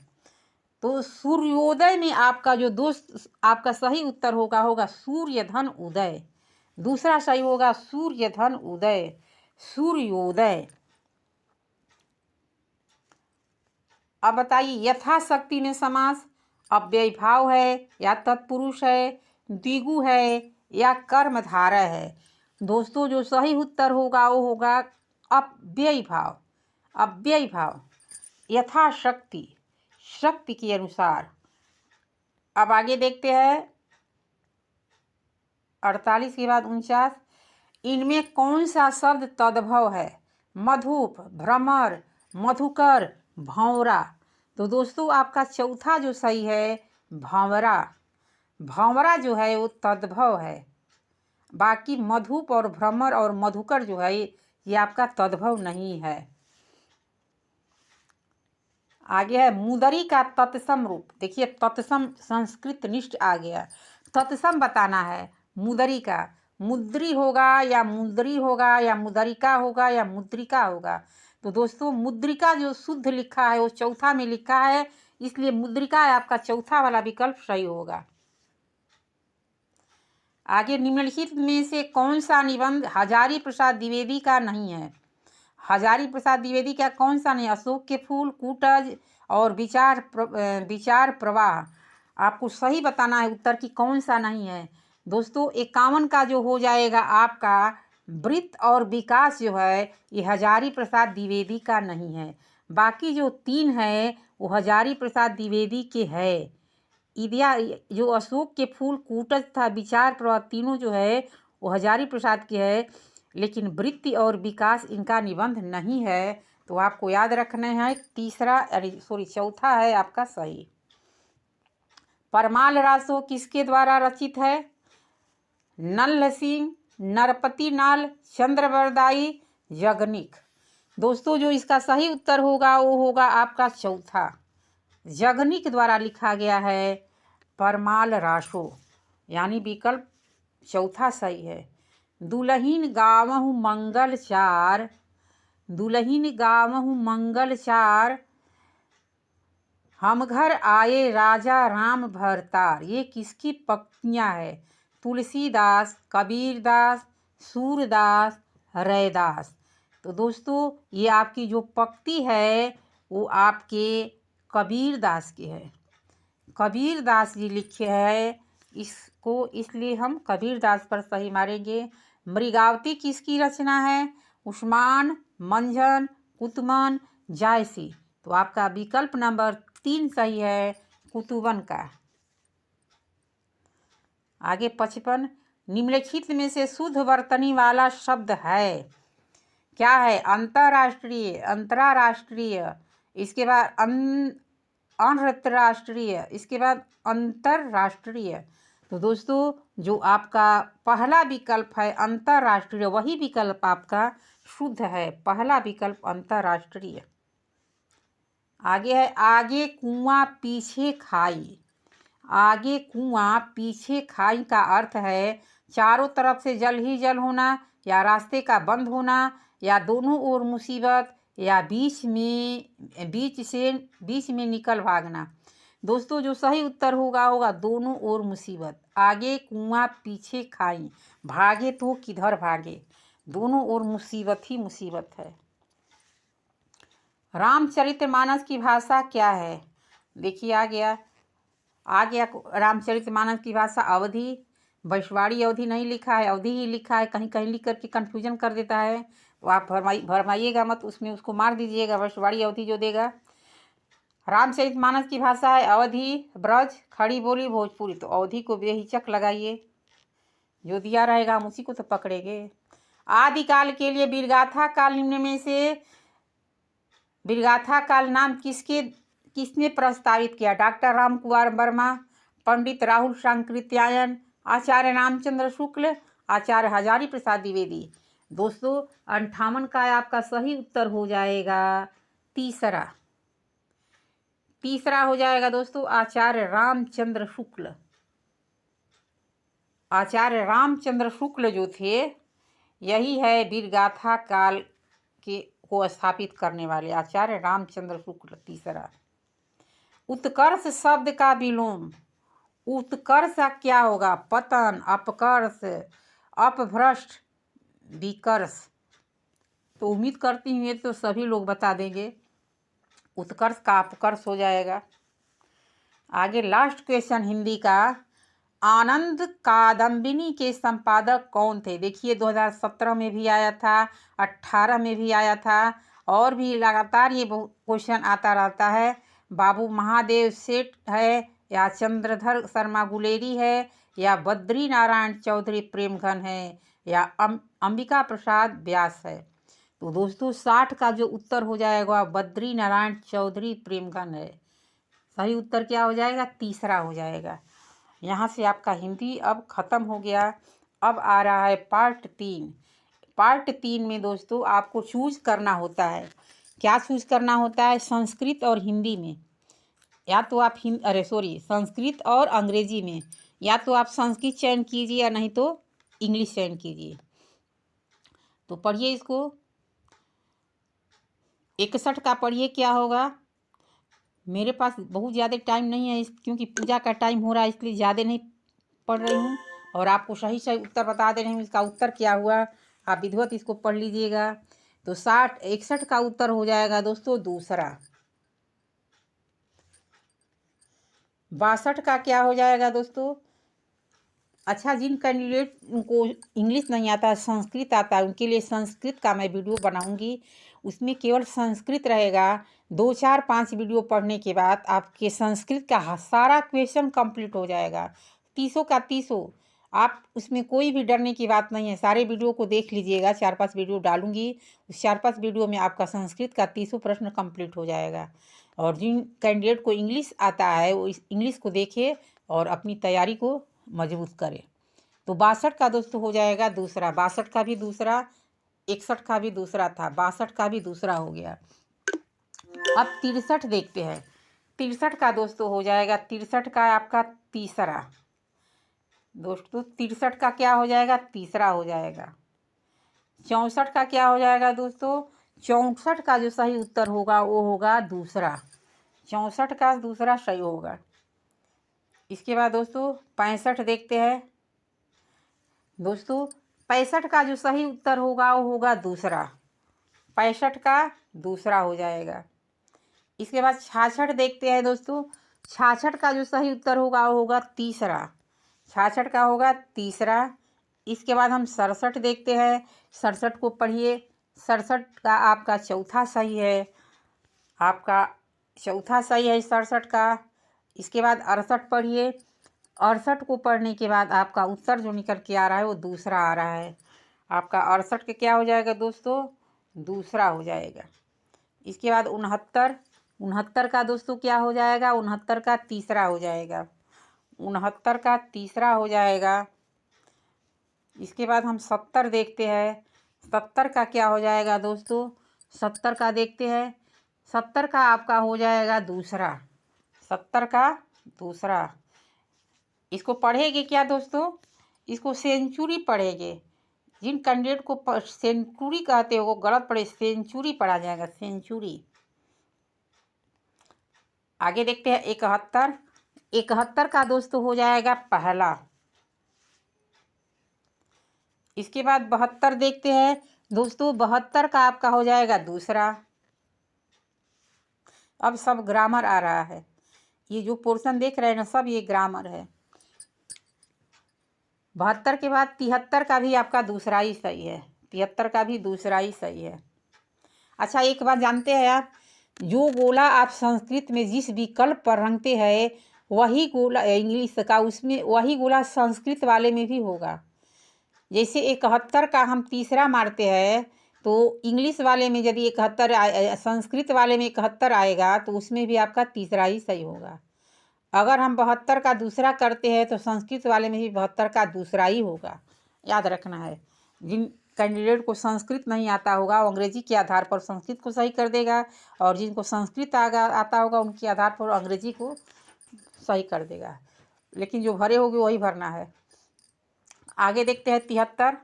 [SPEAKER 1] तो सूर्योदय में आपका जो दोस्त आपका सही उत्तर होगा सूर्यधन उदय। दूसरा सही होगा सूर्यधन उदय, सूर्योदय। अब बताइए यथाशक्ति में समास अव्ययी भाव है या तत्पुरुष है, द्विगु है या कर्मधारय है? दोस्तों जो सही उत्तर होगा वो होगा अव्ययी भाव, अव्ययी भाव, यथाशक्ति, शक्ति के अनुसार। अब आगे देखते हैं 48 के बाद 49, इनमें कौन सा शब्द तद्भव है? मधुप, भ्रमर, मधुकर, भंवरा। तो दोस्तों आपका चौथा जो सही है भंवरा, भंवरा जो है वो तद्भव है। बाकी मधुप और भ्रमर और मधुकर जो है ये आपका तद्भव नहीं है। आगे है मुदरी का तत्सम रूप। देखिए तत्सम संस्कृत निष्ठ आ गया, तत्सम बताना है। मुदरी का मुद्री होगा या मुद्री होगा या मुदरिका होगा या मुद्रिका होगा। तो दोस्तों मुद्रिका जो शुद्ध लिखा है वो चौथा में लिखा है, इसलिए मुद्रिका आपका चौथा वाला विकल्प सही होगा। आगे निम्नलिखित में से कौन सा निबंध हजारी प्रसाद द्विवेदी का नहीं है? हजारी प्रसाद द्विवेदी का कौन सा नहीं? अशोक के फूल, कूटज और विचार प्रवाह। आपको सही बताना है उत्तर की कौन सा नहीं है। दोस्तों 51 का जो हो जाएगा आपका वृत्त और विकास जो है ये हजारी प्रसाद द्विवेदी का नहीं है। बाकी जो 3 है वो हजारी प्रसाद द्विवेदी के है। इदिया जो अशोक के फूल, कूटज था, विचार प्रवाह, तीनों जो है वो हजारी प्रसाद के है, लेकिन वृत्ति और विकास इनका निबंध नहीं है। तो आपको याद रखना है चौथा है आपका सही। परमाल रासो किसके द्वारा रचित है? नल्ल सिंह, नरपति नाल, चंद्रवरदाई, जगनिक। दोस्तों जो इसका सही उत्तर होगा वो होगा आपका चौथा, जगनिक द्वारा लिखा गया है परमाल रासो, यानी विकल्प चौथा सही है। दुलहिन गावहु मंगल चार, दुलहिन गावहु मंगल चार, हम घर आए राजा राम भरतार। ये किसकी पंक्तियाँ है? तुलसीदास, कबीरदास, सूरदास, रैदास। तो दोस्तों ये आपकी जो पंक्ति है वो आपके कबीरदास की है, कबीरदास जी लिखे है इसको, इसलिए हम कबीरदास पर सही मारेंगे। मृगावती किसकी रचना है? उस्मान, मंझन, कुतमन, जायसी। तो आपका विकल्प नंबर 3 सही है कुतुबन का। आगे 55, निम्नलिखित में से शुद्ध वर्तनी वाला शब्द है, क्या है? अंतर्राष्ट्रीय, अंतर्राष्ट्रीय, इसके बाद अंतर्राष्ट्रीय, इसके बाद अंतर्राष्ट्रीय। तो दोस्तों जो आपका पहला विकल्प है अंतर्राष्ट्रीय, वही विकल्प आपका शुद्ध है, पहला विकल्प अंतर्राष्ट्रीय। आगे है आगे कुआं पीछे खाई। आगे कुआं पीछे खाई का अर्थ है चारों तरफ से जल ही जल होना, या रास्ते का बंद होना, या दोनों ओर मुसीबत, या बीच में निकल भागना। दोस्तों जो सही उत्तर होगा दोनों ओर मुसीबत। आगे कुआं पीछे खाई, भागे तो किधर भागे, दोनों ओर मुसीबत ही मुसीबत है। रामचरितमानस की भाषा क्या है? देखिए आ गया रामचरितमानस की भाषा अवधी। वैशवाड़ी अवधि नहीं लिखा है, अवधि ही लिखा है, कहीं कहीं लिख करके कन्फ्यूजन कर देता है, तो आप भरमाइएगा मत, उसमें उसको मार दीजिएगा, वैशवाड़ी अवधि जो देगा। रामचरितमानस की भाषा है अवधि, ब्रज, खड़ी बोली, भोजपुरी। तो अवधि को बेहिचक लगाइए, जो दिया रहेगा हम उसी को तो पकड़ेंगे। आदिकाल के लिए वीरगाथा काल निम्न में से वीरगाथा काल नाम किसने प्रस्तावित किया? डॉक्टर राम कुमार वर्मा, पंडित राहुल सांकृत्यायन, आचार्य रामचंद्र शुक्ल, आचार्य हजारी प्रसाद द्विवेदी। दोस्तों 58 का आपका सही उत्तर हो जाएगा तीसरा हो जाएगा दोस्तों आचार्य रामचंद्र शुक्ल। आचार्य रामचंद्र शुक्ल जो थे यही है वीरगाथा काल को स्थापित करने वाले, आचार्य रामचंद्र शुक्ल। तीसरा, उत्कर्ष शब्द का विलोम। उत्कर्ष क्या होगा? पतन, अपकर्ष, अपभ्रष्ट, विकर्ष। तो उम्मीद करती हूँ ये तो सभी लोग बता देंगे, उत्कर्ष का अपकर्ष हो जाएगा। आगे लास्ट क्वेश्चन हिंदी का, आनंद कादम्बिनी के संपादक कौन थे? देखिए 2017 में भी आया था, 18 में भी आया था, और भी लगातार ये क्वेश्चन आता रहता है। बाबू महादेव सेठ है, या चंद्रधर शर्मा गुलेरी है, या बद्री नारायण चौधरी प्रेमघन है, या अंबिका प्रसाद व्यास है। तो दोस्तों 60 का जो उत्तर हो जाएगा बद्री नारायण चौधरी प्रेमघन है। सही उत्तर क्या हो जाएगा? तीसरा हो जाएगा। यहाँ से आपका हिंदी अब ख़त्म हो गया। अब आ रहा है पार्ट 3। पार्ट 3 में दोस्तों आपको चूज़ करना होता है। क्या चूज़ करना होता है? संस्कृत और हिंदी में, या तो आप संस्कृत और अंग्रेजी में, या तो आप संस्कृत चयन कीजिए या नहीं तो इंग्लिश चयन कीजिए। तो पढ़िए इसको। 61 का पढ़िए क्या होगा। मेरे पास बहुत ज़्यादा टाइम नहीं है क्योंकि पूजा का टाइम हो रहा है, इसलिए ज़्यादा नहीं पढ़ रही हूँ और आपको सही सही उत्तर बता दे रही हूँ। इसका उत्तर क्या हुआ आप विधिवत इसको पढ़ लीजिएगा। तो 61 का उत्तर हो जाएगा दोस्तों दूसरा। 62 का क्या हो जाएगा दोस्तों? अच्छा, जिन कैंडिडेट को इंग्लिश नहीं आता, संस्कृत आता है, उनके लिए संस्कृत का मैं वीडियो बनाऊंगी। उसमें केवल संस्कृत रहेगा। 2, 4, 5 वीडियो पढ़ने के बाद आपके संस्कृत का सारा क्वेश्चन कंप्लीट हो जाएगा। 30 का 30। आप उसमें कोई भी डरने की बात नहीं है। सारे वीडियो को देख लीजिएगा। 4-5 वीडियो डालूंगी, उस 4-5 वीडियो में आपका संस्कृत का 30 प्रश्न कंप्लीट हो जाएगा। और जिन कैंडिडेट को इंग्लिश आता है वो इस इंग्लिश को देखे और अपनी तैयारी को मजबूत करें। तो 62 का दोस्तों हो जाएगा दूसरा। 62 का भी दूसरा, 61 का भी दूसरा था, 62 का भी दूसरा हो गया। अब 63 देखते हैं। 63 का दोस्तों हो जाएगा, 63 का आपका तीसरा। दोस्तों 63 का क्या हो जाएगा? तीसरा हो जाएगा। 64 का क्या हो जाएगा दोस्तों? 64 का जो सही उत्तर होगा वो होगा दूसरा। 64 का दूसरा सही होगा। इसके बाद दोस्तों 65 देखते हैं। दोस्तों 65 का जो सही उत्तर होगा वो होगा दूसरा। 65 का दूसरा हो जाएगा। इसके बाद 66 देखते हैं दोस्तों। 66 का जो सही उत्तर होगा वो होगा तीसरा। 66 का होगा तीसरा। इसके बाद हम 67 देखते हैं। 67 को पढ़िए। 67 का आपका चौथा सही है। आपका चौथा सही है 67 का। इसके बाद 68 पढ़िए। 68 को पढ़ने के बाद आपका उत्तर जो निकल के आ रहा है वो दूसरा आ रहा है। आपका 68 के क्या हो जाएगा दोस्तों? दूसरा हो जाएगा। इसके बाद 69, 69 का दोस्तों क्या हो जाएगा? 69 का तीसरा हो जाएगा। 69 का तीसरा हो जाएगा। इसके बाद हम 70 देखते हैं। 70 का क्या हो जाएगा दोस्तों? 70 का देखते हैं। 70 का आपका हो जाएगा दूसरा। 70 का दूसरा। इसको पढ़ेंगे क्या दोस्तों? इसको सेंचुरी पढ़ेंगे। जिन कैंडिडेट को सेंचुरी कहते हो वो गलत पढ़े, सेंचुरी पढ़ा जाएगा, सेंचुरी। आगे देखते हैं 71। 71 का दोस्तों हो जाएगा पहला। इसके बाद 72 देखते हैं दोस्तों। 72 का आपका हो जाएगा दूसरा। अब सब ग्रामर आ रहा है। ये जो पोर्शन देख रहे हैं ना, सब ये ग्रामर है। 72 के बाद 73 का भी आपका दूसरा ही सही है। 73 का भी दूसरा ही सही है। अच्छा, एक बात जानते हैं आप, जो गोला आप संस्कृत में जिस विकल्प पर रंगते हैं वही गोला इंग्लिश का, उसमें वही गोला संस्कृत वाले में भी होगा। जैसे 71 का हम तीसरा मारते हैं तो इंग्लिश वाले में यदि 71 संस्कृत वाले में 71 आएगा तो उसमें भी आपका तीसरा ही सही होगा। अगर हम 72 का दूसरा करते हैं तो संस्कृत वाले में भी 72 का दूसरा ही होगा। याद रखना है। जिन कैंडिडेट को संस्कृत नहीं आता होगा वो अंग्रेजी के आधार पर संस्कृत को सही कर देगा, और जिनको संस्कृत आता होगा उनके आधार पर अंग्रेजी को सही कर देगा। लेकिन जो भरे होगे वही भरना है। आगे देखते हैं 73।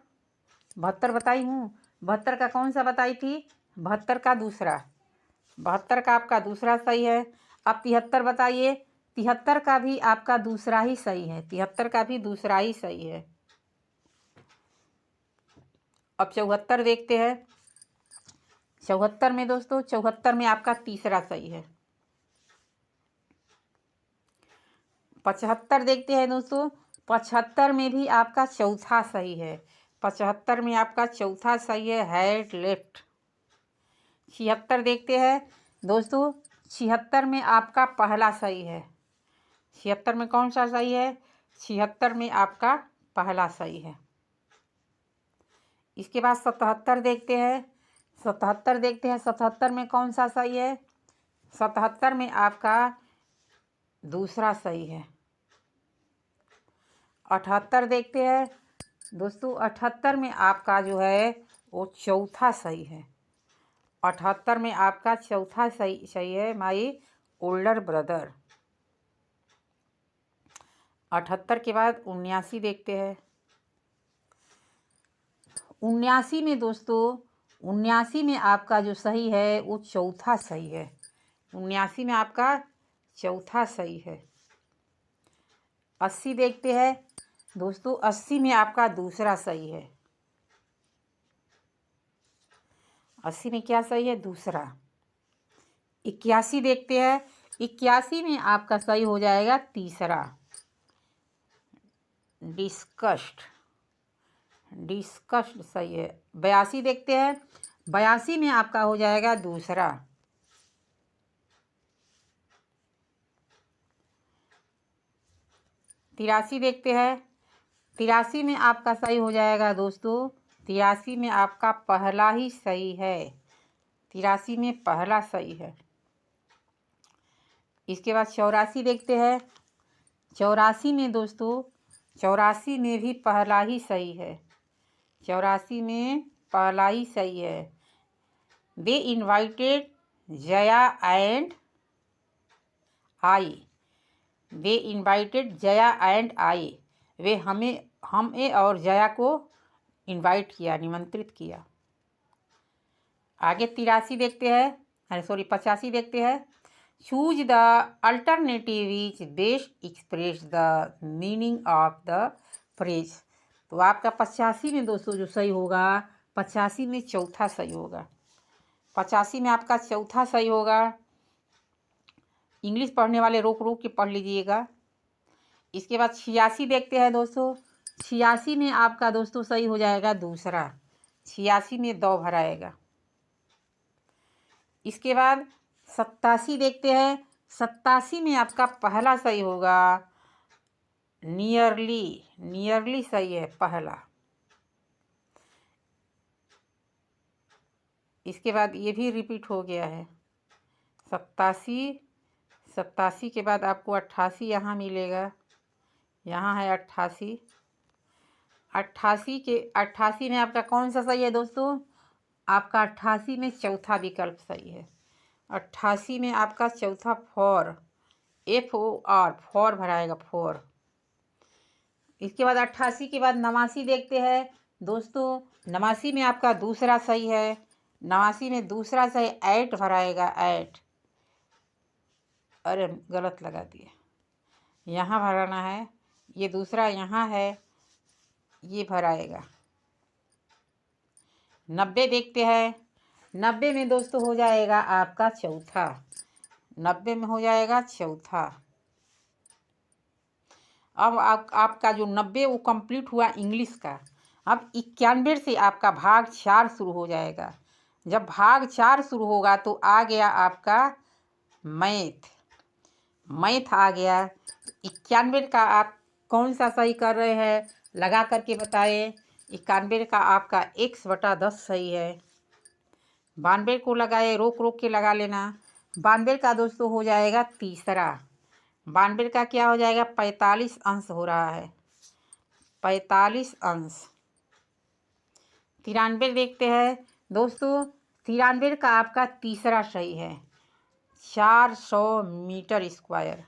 [SPEAKER 1] 72 बताई हूँ। 72 का कौन सा बताई थी? 72 का दूसरा। 72 का आपका दूसरा सही है। अब 73 बताइए। 73 का भी आपका दूसरा ही सही है। 73 का भी दूसरा ही सही है। अब 74 देखते हैं। 74 में दोस्तों, 74 में आपका तीसरा सही है। 75 देखते हैं दोस्तों। 75 में भी आपका चौथा सही है। 75 में आपका चौथा सही है, हेड लेफ्ट। 76 देखते हैं दोस्तों। 76 में आपका पहला सही है। 76 में कौन सा सही है? 76 में आपका पहला सही है। इसके बाद 77 देखते हैं। 77 देखते हैं। 77 में कौन सा सही है? 77 में आपका दूसरा सही है। 78 देखते हैं दोस्तों। 78 में आपका जो है वो चौथा सही है। 78 में आपका चौथा सही है, माई ओल्डर ब्रदर। 78 के बाद 79 देखते हैं। 79 में दोस्तों, 79 में आपका जो सही है वो चौथा सही है। 79 में आपका चौथा सही है। 80 देखते हैं दोस्तों। 80 में आपका दूसरा सही है। 80 में क्या सही है? दूसरा। 81 देखते हैं। 81 में आपका सही हो जाएगा तीसरा, डिस्कस्ड। डिस्कस्ड सही है। 82 देखते हैं। 82 में आपका हो जाएगा दूसरा। 83 देखते हैं। 83 में आपका सही हो जाएगा दोस्तों। 83 में आपका पहला ही सही है। 83 में पहला सही है। इसके बाद 84 देखते हैं। 84 में दोस्तों, 84 में भी पहला ही सही है। 84 में पहला ही सही है। They invited Jaya and I. They invited Jaya and I. वे हमें और जया को इनवाइट किया, निमंत्रित किया। आगे 83 देखते हैं, 85 देखते हैं। Choose the alternative which best express the meaning of the phrase. तो आपका 85 में दोस्तों जो सही होगा, 85 में चौथा सही होगा। 85 में आपका चौथा सही होगा। इंग्लिश पढ़ने वाले रोक रोक के पढ़ लीजिएगा। इसके बाद 86 देखते हैं दोस्तों। 86 में आपका दोस्तों सही हो जाएगा दूसरा। 86 में दो भराएगा। इसके बाद 87 देखते हैं। 87 में आपका पहला सही होगा नियरली, नियरली सही है पहला। इसके बाद ये भी रिपीट हो गया है 87। 87 के बाद आपको 88 यहाँ मिलेगा, यहाँ है 88। 88 में आपका कौन सा सही है दोस्तों? आपका 88 में चौथा विकल्प सही है। 88 में आपका चौथा फॉर, FOR, फॉर भराएगा, फॉर। इसके बाद 88 के बाद 89 देखते हैं दोस्तों। 89 में आपका दूसरा सही है। 89 में दूसरा सही 8 भराएगा, 8। अरे गलत लगा दिया, यहाँ भराना है, ये दूसरा यहाँ है, ये भराएगा। 90 देखते हैं। 90 में दोस्तों हो जाएगा आपका चौथा, 90 में हो जाएगा चौथा। अब आपका जो 90 वो कंप्लीट हुआ इंग्लिश का। अब 91 से आपका भाग 4 शुरू हो जाएगा। जब भाग 4 शुरू होगा तो आ गया आपका मैथ, मैथ आ गया। 91 का आप कौन सा सही कर रहे हैं लगा करके बताएं। 91 का आपका x/10 सही है। 92 को लगाए, रोक रोक के लगा लेना। 92 का दोस्तों हो जाएगा तीसरा। 92 का क्या हो जाएगा? 45 अंश हो रहा है, 45 अंश। 93 देखते हैं दोस्तों। 93 का आपका तीसरा सही है, 400 मीटर स्क्वायर।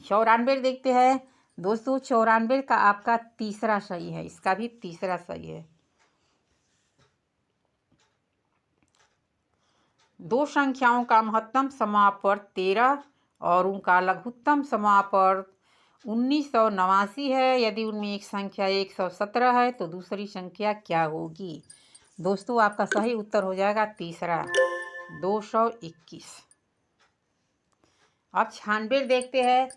[SPEAKER 1] 94 देखते हैं दोस्तों। 94 का आपका तीसरा सही है, इसका भी तीसरा सही है। दो संख्याओं का महत्तम समापवर्त 13 और उनका लघुत्तम समापवर्त 1989 है। यदि उनमें एक संख्या 117 है तो दूसरी संख्या क्या होगी? दोस्तों आपका सही उत्तर हो जाएगा तीसरा, 221। अब 96 देखते हैं।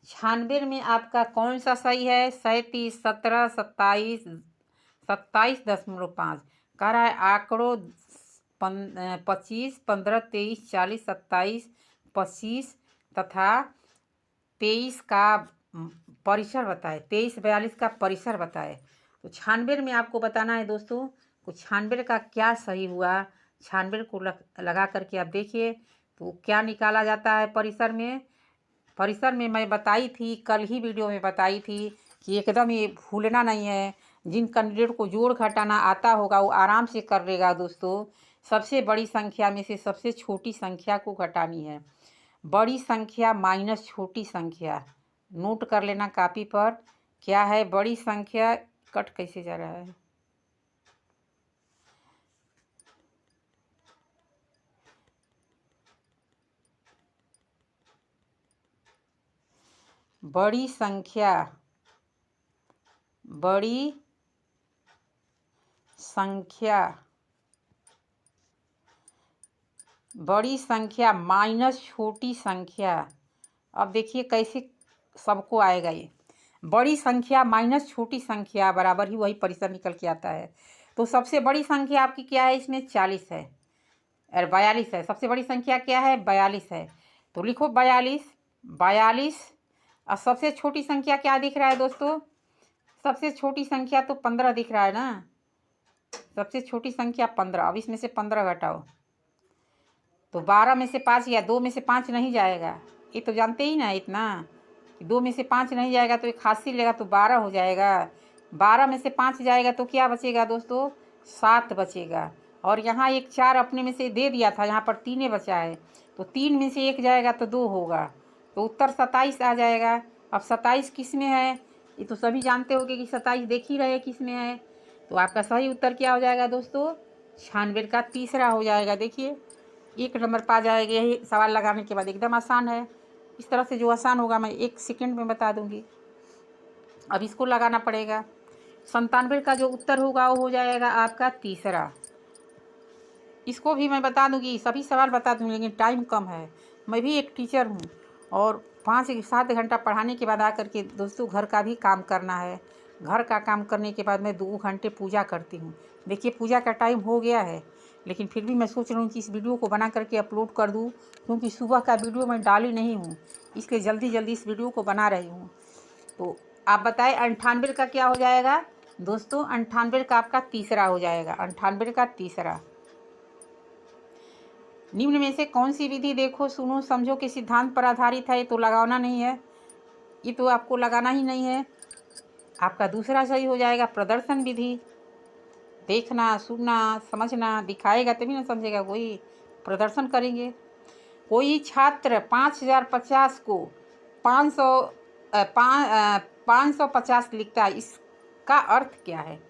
[SPEAKER 1] 96 में आपका कौन सा सही है? 37, 17, 27, 27.5 कह रहा है। आंकड़ों 25, 15, 23, 40, 27, 25 तथा 23 का परिसर बताए, 23, 42 का परिसर बताए। तो 96 में आपको बताना है दोस्तों, तो 96 का क्या सही हुआ। 96 को लगा करके आप देखिए तो क्या निकाला जाता है परिसर में। परिसर में मैं बताई थी, कल ही वीडियो में बताई थी कि एकदम ये भूलना नहीं है। जिन कैंडिडेट को जोड़ घटाना आता होगा वो आराम से कर लेगा दोस्तों। सबसे बड़ी संख्या में से सबसे छोटी संख्या को घटानी है। बड़ी संख्या माइनस छोटी संख्या, नोट कर लेना कॉपी पर। क्या है बड़ी संख्या? कट कैसे जा रहा है? बड़ी संख्या, बड़ी संख्या, बड़ी संख्या माइनस छोटी संख्या। अब देखिए कैसे सबको आएगा ये। बड़ी संख्या माइनस छोटी संख्या बराबर ही वही परिसर निकल के आता है। तो सबसे बड़ी संख्या आपकी क्या है इसमें? 40 है और 42 है। सबसे बड़ी संख्या क्या है? 42 है। तो लिखो 42, 42। और सबसे छोटी संख्या क्या दिख रहा है दोस्तों? सबसे छोटी संख्या तो 15 दिख रहा है ना। सबसे छोटी संख्या 15। अब इसमें से 15 घटाओ तो 12 में से 5 या 2 में से 5 नहीं जाएगा। ये तो जानते ही ना इतना कि 2 में से 5 नहीं जाएगा तो एक खासी लेगा तो 12 हो जाएगा। 12 में से 5 जाएगा तो क्या बचेगा दोस्तों? 7 बचेगा। और यहाँ एक 4 अपने में से दे दिया था, यहाँ पर 3 बचा है तो 3 में से 1 जाएगा तो 2 होगा। तो उत्तर 27 आ जाएगा। अब 27 किस में है? ये तो सभी जानते होंगे कि 27 देख ही रहे किस में है। तो आपका सही उत्तर क्या हो जाएगा दोस्तों? 96 का तीसरा हो जाएगा। देखिए 1 नंबर पा जाएगा। यही सवाल लगाने के बाद एकदम आसान है। इस तरह से जो आसान होगा मैं 1 सेकंड में बता दूंगी। अब इसको लगाना पड़ेगा। 97 का जो उत्तर होगा वो हो जाएगा आपका तीसरा। इसको भी मैं बता दूंगी, सभी सवाल बता दूंगी, लेकिन टाइम कम है। मैं भी एक टीचर हूँ और 5 से 7 घंटा पढ़ाने के बाद आकर के दोस्तों घर का भी काम करना है। घर का काम करने के बाद मैं 2 घंटे पूजा करती हूँ। देखिए पूजा का टाइम हो गया है, लेकिन फिर भी मैं सोच रही हूँ कि इस वीडियो को बना करके अपलोड कर दूँ, क्योंकि सुबह का वीडियो मैं डाली नहीं हूँ, इसलिए जल्दी जल्दी इस वीडियो को बना रही हूँ। तो आप बताएं 98 का क्या हो जाएगा दोस्तों? 98 का आपका तीसरा हो जाएगा, 98 का तीसरा। निम्न में से कौन सी विधि देखो सुनो समझो के सिद्धांत पर आधारित है? ये तो लगाना नहीं है, ये तो आपको लगाना ही नहीं है। आपका दूसरा सही हो जाएगा प्रदर्शन विधि। देखना, सुनना, समझना, दिखाएगा तभी ना समझेगा, कोई प्रदर्शन करेंगे। कोई छात्र 5050 को 550 लिखता है, इसका अर्थ क्या है?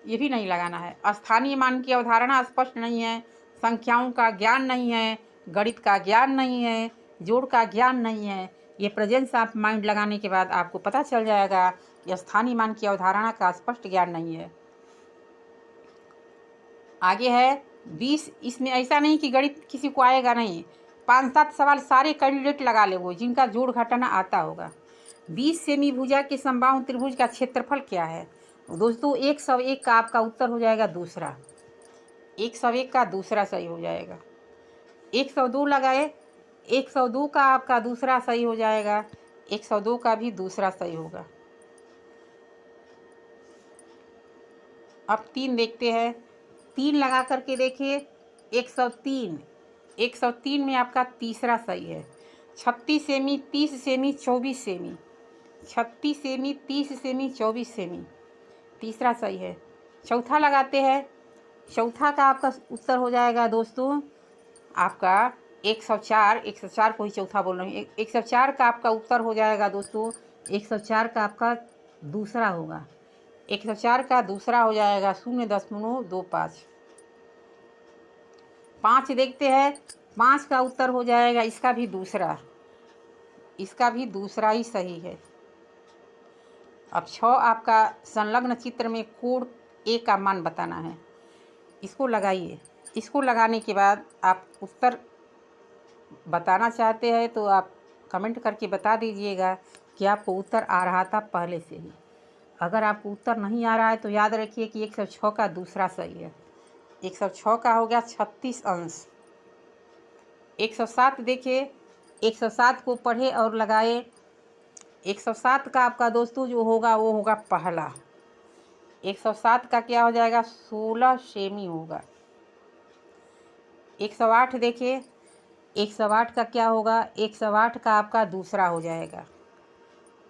[SPEAKER 1] ये भी नहीं लगाना है। स्थानीय मान की अवधारणा स्पष्ट नहीं है, संख्याओं का ज्ञान नहीं है, गणित का ज्ञान नहीं है, जोड़ का ज्ञान नहीं है। ये प्रेजेंस ऑफ माइंड लगाने के बाद आपको पता चल जाएगा कि स्थानीय मान की अवधारणा का स्पष्ट ज्ञान नहीं है। आगे है 20। इसमें ऐसा नहीं कि गणित किसी को आएगा नहीं, 5-7 सवाल सारे कैंडिडेट लगा ले वो जिनका जोड़ घटाना आता होगा। 20 सेमी भुजा के समबाहु त्रिभुज का क्षेत्रफल क्या है? दोस्तों 101 का आपका उत्तर हो जाएगा दूसरा, 101 का दूसरा सही हो जाएगा। 102 लगाए, 102 का आपका दूसरा सही हो जाएगा, 102 का भी दूसरा सही होगा। अब 3 देखते हैं, 3 लगा करके देखिए, 103, 103 में आपका तीसरा सही है। 36 semi, 30 semi, 24 semi, 36 semi, 30 semi, 24 semi, तीसरा सही है। चौथा लगाते हैं, चौथा का आपका उत्तर हो जाएगा दोस्तों आपका 104, 104 को ही चौथा बोल रही हूँ, 104 का आपका उत्तर हो जाएगा दोस्तों, 104 का आपका दूसरा होगा, 104 का दूसरा हो जाएगा 0.25। 5 देखते हैं, 5 का उत्तर हो जाएगा इसका भी दूसरा, इसका भी दूसरा ही सही है। अब 6 आपका संलग्न चित्र में कोण ए का मान बताना है, इसको लगाइए। इसको लगाने के बाद आप उत्तर बताना चाहते हैं तो आप कमेंट करके बता दीजिएगा कि आपको उत्तर आ रहा था पहले से ही। अगर आपको उत्तर नहीं आ रहा है तो याद रखिए कि 106 का दूसरा सही है। 106 का हो गया 36 अंश। 107 देखिए, 107 को पढ़े और लगाए। 107 का आपका दोस्तों जो होगा वो होगा पहला। 107 का क्या हो जाएगा? 16 सेमी होगा। 108 देखिए, 108 का क्या होगा? 108 का आपका दूसरा हो जाएगा।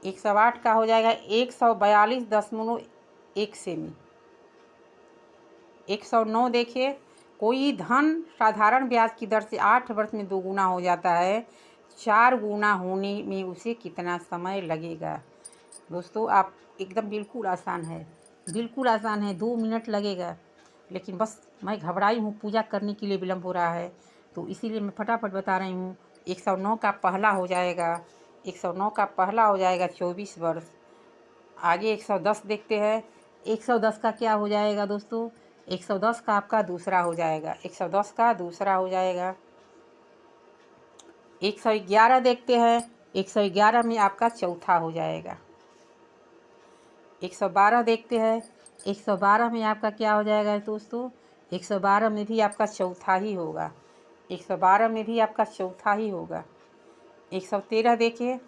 [SPEAKER 1] 108 का हो जाएगा 142.1 सेमी। 109 देखिए, कोई धन साधारण ब्याज की दर से 8 वर्ष में 2 गुना हो जाता है, 4 गुना होने में उसे कितना समय लगेगा? दोस्तों आप एकदम बिल्कुल आसान है, बिल्कुल आसान है, 2 मिनट लगेगा। लेकिन बस मैं घबराई हूँ, पूजा करने के लिए विलम्ब हो रहा है तो इसीलिए मैं फटाफट बता रही हूँ। 109 का पहला हो जाएगा, 109 का पहला हो जाएगा 24 वर्ष। आगे 110 देखते हैं। 110 का क्या हो जाएगा दोस्तों? 110 का आपका दूसरा हो जाएगा, 110 का दूसरा हो जाएगा। 111 देखते हैं, 111 में आपका चौथा हो जाएगा। 112 देखते हैं, 112 में आपका क्या हो जाएगा दोस्तों? 112 में भी आपका चौथा ही होगा, 112 में भी आपका चौथा ही होगा। 113 देखिए,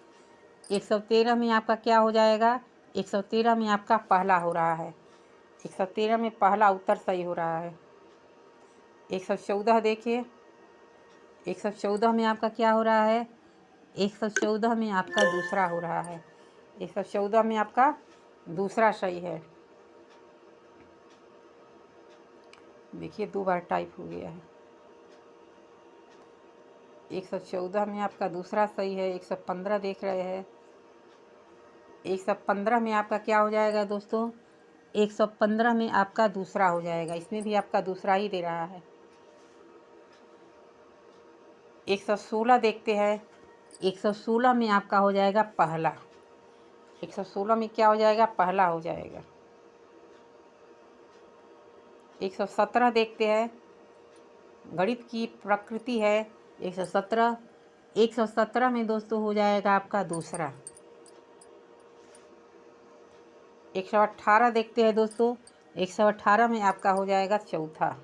[SPEAKER 1] 113 में आपका क्या हो जाएगा? 113 में आपका पहला हो रहा है, 113 में पहला उत्तर सही हो रहा है। 114 देखिए, 114 में आपका क्या हो रहा है? 114 में आपका दूसरा हो रहा है, 114 में आपका दूसरा सही है। देखिए 2 बार टाइप हो गया है। 114 में आपका दूसरा सही है। 115 देख रहे हैं, 115 में आपका क्या हो जाएगा दोस्तों? 115 में आपका दूसरा हो जाएगा, इसमें भी आपका दूसरा ही दे रहा है। 116 देखते हैं, 116 में आपका हो जाएगा पहला, 116 में क्या हो जाएगा? पहला हो जाएगा। 117 देखते हैं, गणित की प्रकृति है 117, 117 में दोस्तों हो जाएगा आपका दूसरा। 118 देखते हैं दोस्तों, 118 में आपका हो जाएगा चौथा।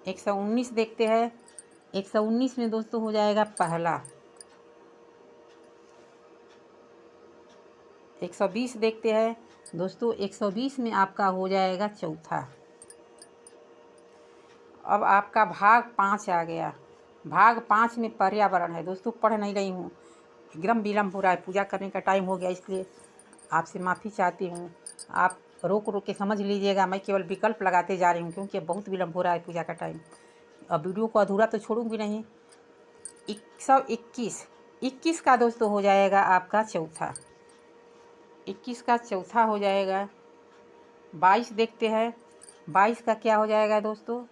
[SPEAKER 1] 119 देखते हैं। 119 में दोस्तों हो जाएगा पहला। 120 देखते हैं दोस्तों। 120 में आपका हो जाएगा चौथा। अब आपका भाग 5 आ गया। भाग 5 में पर्यावरण है दोस्तों। पढ़ नहीं रही हूँ, एकदम विलम्ब हो रहा है, पूजा करने का टाइम हो गया, इसलिए आपसे माफ़ी चाहती हूँ। आप रोक रोक के समझ लीजिएगा, मैं केवल विकल्प लगाते जा रही हूँ क्योंकि अब बहुत विलम्ब हो रहा है पूजा का टाइम। अब वीडियो को अधूरा तो छोड़ूंगी नहीं। 121 का दोस्तों हो जाएगा आपका चौथा। 21 का चौथा हो जाएगा। 22 देखते हैं। 22 का क्या हो जाएगा दोस्तों?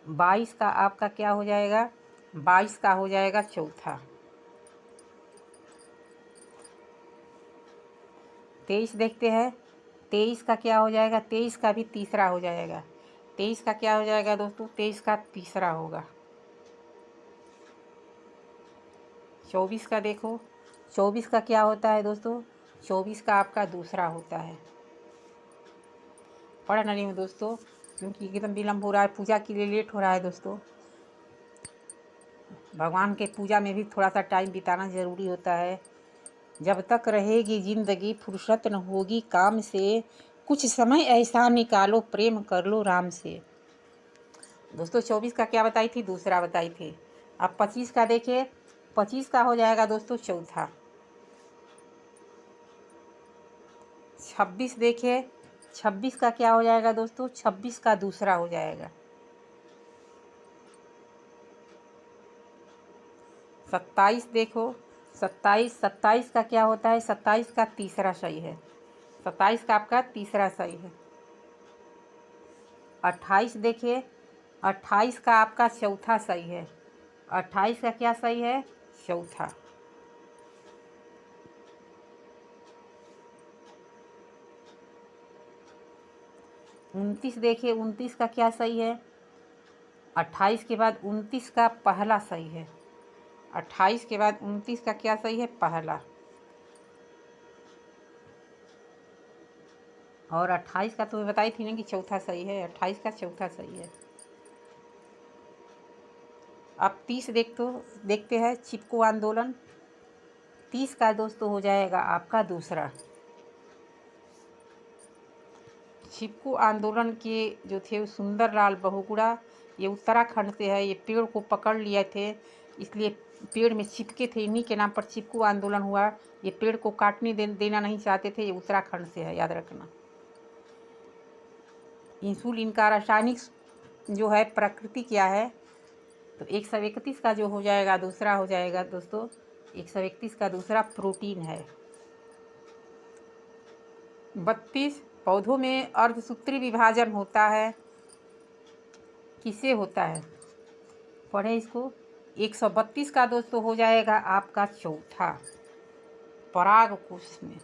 [SPEAKER 1] 22 का आपका क्या हो जाएगा? 22 का हो जाएगा चौथा। 23 देखते हैं। 23 का क्या हो जाएगा? 23 का भी तीसरा हो जाएगा। 23 का क्या हो जाएगा दोस्तों? 23 का तीसरा होगा। 24 का देखो। 24 का क्या होता है दोस्तों? 24 का आपका दूसरा होता है। पढ़ नहीं हूँ दोस्तों क्योंकि एकदम विलम्ब हो रहा है, पूजा के लिए लेट हो रहा है दोस्तों। भगवान के पूजा में भी थोड़ा सा टाइम बिताना ज़रूरी होता है। जब तक रहेगी ज़िंदगी फुर्सत न होगी काम से, कुछ समय ऐसा निकालो प्रेम कर लो राम से। दोस्तों 24 का क्या बताई थी? दूसरा बताई थी। अब 25 का देखिए। 25 का हो जाएगा दोस्तों चौथा। 26 देखिए। 26 का क्या हो जाएगा दोस्तों? 26 का दूसरा हो जाएगा। 27 देखो। 27 का क्या होता है? 27 का तीसरा सही है। 27 का आपका तीसरा सही है। 28 देखिए। 28 का आपका चौथा सही है। 28 का क्या सही है? चौथा। 29 देखिए। 29 का क्या सही है? 28 के बाद 29 का पहला सही है। 28 के बाद 29 का क्या सही है? पहला। और 28 का तो मैं बताई थी ना कि चौथा सही है। 28 का चौथा सही है। अब 30 देखते हैं। चिपको आंदोलन। 30 का दोस्तों हो जाएगा आपका दूसरा। चिपको आंदोलन के जो थे वो सुंदरलाल बहुगुणा, ये उत्तराखंड से है। ये पेड़ को पकड़ लिए थे, इसलिए पेड़ में चिपके थे, इन्हीं के नाम पर चिपको आंदोलन हुआ। ये पेड़ को काटने देना नहीं चाहते थे। ये उत्तराखंड से है, याद रखना। इंसुलिन का रासायनिक जो है प्रकृति क्या है? तो 131 का जो हो जाएगा दूसरा हो जाएगा दोस्तों। 131 का दूसरा प्रोटीन है। 32 पौधों में अर्धसूत्री विभाजन होता है, किसे होता है? पढ़े इसको। 132 का दोस्तों हो जाएगा आपका चौथा, परागकोश में।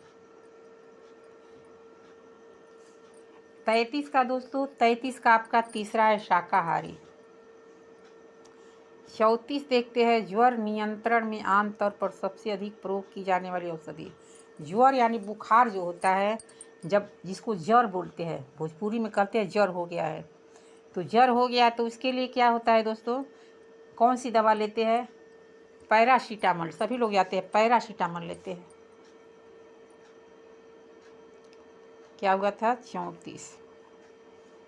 [SPEAKER 1] 33 का दोस्तों, 33 का आपका तीसरा है, शाकाहारी। 34 देखते हैं। ज्वर नियंत्रण में आमतौर पर सबसे अधिक प्रयोग की जाने वाली औषधि। ज्वर यानी बुखार जो होता है, जब जिसको जर बोलते हैं, भोजपुरी में कहते हैं जर हो गया है, तो जर हो गया तो उसके लिए क्या होता है दोस्तों? कौन सी दवा लेते हैं? पैरासीटामोल। सभी लोग जाते हैं पैरासीटामोल लेते हैं। क्या हुआ था? 34।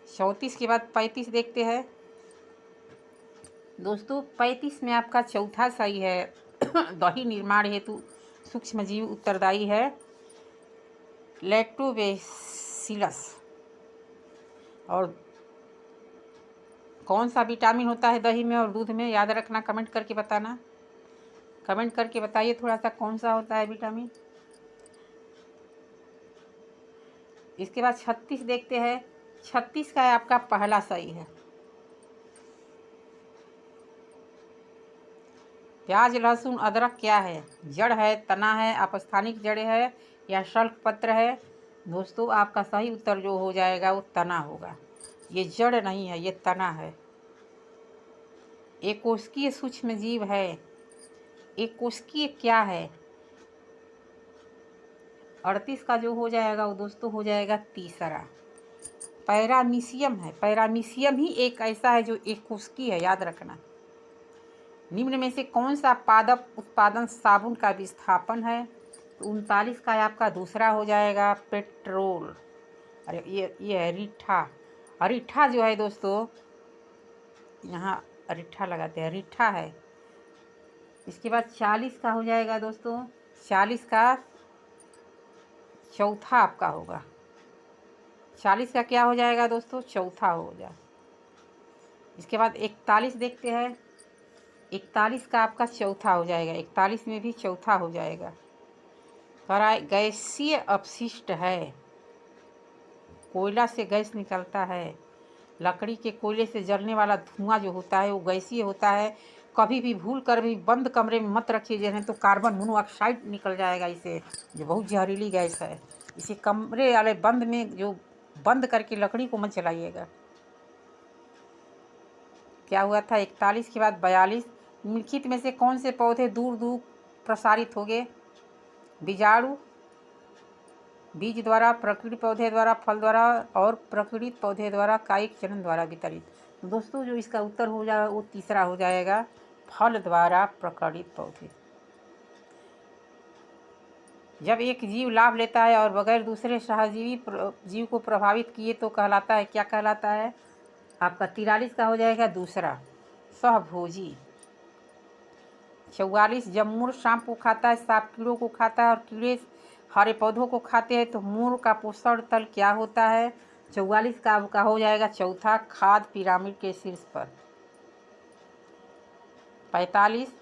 [SPEAKER 1] 34 के बाद 35 देखते हैं दोस्तों। 35 में आपका चौथा सही है। दही निर्माण हेतु सूक्ष्म जीव उत्तरदायी है, लैक्टोबैसिलस। और कौन सा विटामिन होता है दही में और दूध में? याद रखना, कमेंट करके बताना। कमेंट करके बताइए थोड़ा सा, कौन सा होता है विटामिन। इसके बाद 36 देखते हैं। 36 का आपका पहला सही है। प्याज लहसुन अदरक क्या है? जड़ है, तना है, अपस्थानिक जड़ें है या शल्क पत्र है? दोस्तों आपका सही उत्तर जो हो जाएगा वो तना होगा। ये जड़ नहीं है, ये तना है। एकोष्कीय सूक्ष्म जीव है। एकोष्कीय क्या है? 38 का जो हो जाएगा वो दोस्तों हो जाएगा तीसरा। पैरामीशियम है। पैरामीशियम ही एक ऐसा है जो एक उसकी है, याद रखना। निम्न में से कौन सा पादप उत्पादन साबुन का विस्थापन है? तो 39 का आपका दूसरा हो जाएगा पेट्रोल। अरे ये है रीठा। रीठा जो है दोस्तों, यहाँ रीठा लगाते हैं, रीठा है। इसके बाद 40 का हो जाएगा दोस्तों, 40 का चौथा आपका होगा। 40 का क्या हो जाएगा दोस्तों? चौथा हो जाए। इसके बाद 41 देखते हैं। 41 का आपका चौथा हो जाएगा, 41 में भी चौथा हो जाएगा। गैसीय अपशिष्ट है। कोयला से गैस निकलता है। लकड़ी के कोयले से जलने वाला धुआं जो होता है वो गैसीय होता है। कभी भी भूल कर भी बंद कमरे में मत रखिए, जैसे तो कार्बन मोनोऑक्साइड निकल जाएगा इसे, जो बहुत जहरीली गैस है। इसे कमरे वाले बंद में जो बंद करके लकड़ी को मत जलाइएगा। क्या हुआ था? 41 के बाद 42। निम्नलिखित में से कौन से पौधे दूर दूर प्रसारित हो गए? बीजाणु, बीज द्वारा, प्रकीर्णित पौधे द्वारा, फल द्वारा और प्रकीर्णित पौधे द्वारा, कायिक चरण द्वारा वितरित। तो दोस्तों जो इसका उत्तर हो जाएगा वो तीसरा हो जाएगा, फल द्वारा प्रकीर्णित पौधे। जब एक जीव लाभ लेता है और बगैर दूसरे सहजीवी जीव को प्रभावित किए तो कहलाता है, क्या कहलाता है? आपका 43 का हो जाएगा दूसरा, सहभोजी। 44 जब मोर सांप को खाता है, सांप कीड़ों को खाता है और कीड़े हरे पौधों को खाते हैं तो मोर का पोषण तल क्या होता है? 44 का आपका हो जाएगा चौथा, खाद पिरामिड के शीर्ष पर। 45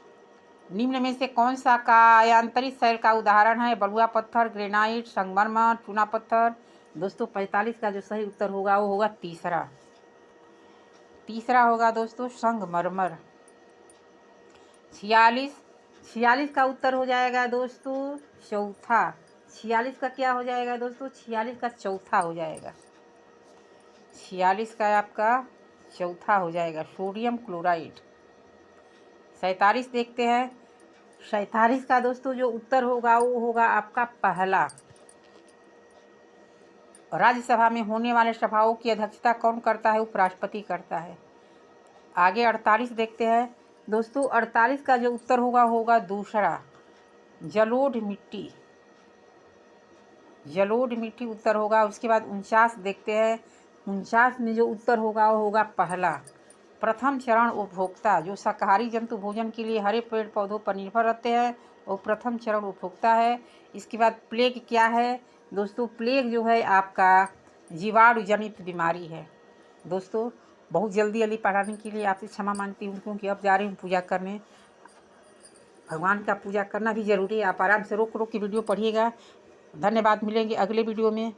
[SPEAKER 1] निम्न में से कौन सा कायांतरित शैल का उदाहरण है? बलुआ पत्थर, ग्रेनाइट, संगमरमर, चूना पत्थर। दोस्तों 45 का जो सही उत्तर होगा वो होगा तीसरा। तीसरा होगा दोस्तों संगमरमर। 46 का उत्तर हो जाएगा दोस्तों चौथा। 46 का क्या हो जाएगा दोस्तों? 46 का चौथा हो जाएगा। 46 का आपका चौथा हो जाएगा, सोडियम क्लोराइड। 47 देखते हैं। 47 का दोस्तों जो उत्तर होगा वो होगा आपका पहला। राज्यसभा में होने वाले सभाओं की अध्यक्षता कौन करता है? उपराष्ट्रपति करता है। आगे 48 देखते हैं दोस्तों। 48 का जो उत्तर होगा दूसरा, जलोढ़ मिट्टी। जलोढ़ मिट्टी उत्तर होगा। उसके बाद 49 देखते हैं। 49 में जो उत्तर होगा वो होगा पहला, प्रथम चरण उपभोक्ता। जो शाकाहारी जंतु भोजन के लिए हरे पेड़ पौधों पर निर्भर रहते हैं वो प्रथम चरण उपभोक्ता है। इसके बाद प्लेग क्या है दोस्तों? प्लेग जो है आपका जीवाणु जनित बीमारी है। दोस्तों बहुत जल्दी पढ़ाने के लिए आपसे क्षमा मांगती हूँ, क्योंकि अब जा रही हूँ पूजा करने। भगवान का पूजा करना भी ज़रूरी है। आप आराम से रोक के वीडियो पढ़िएगा। धन्यवाद। मिलेंगे अगले वीडियो में।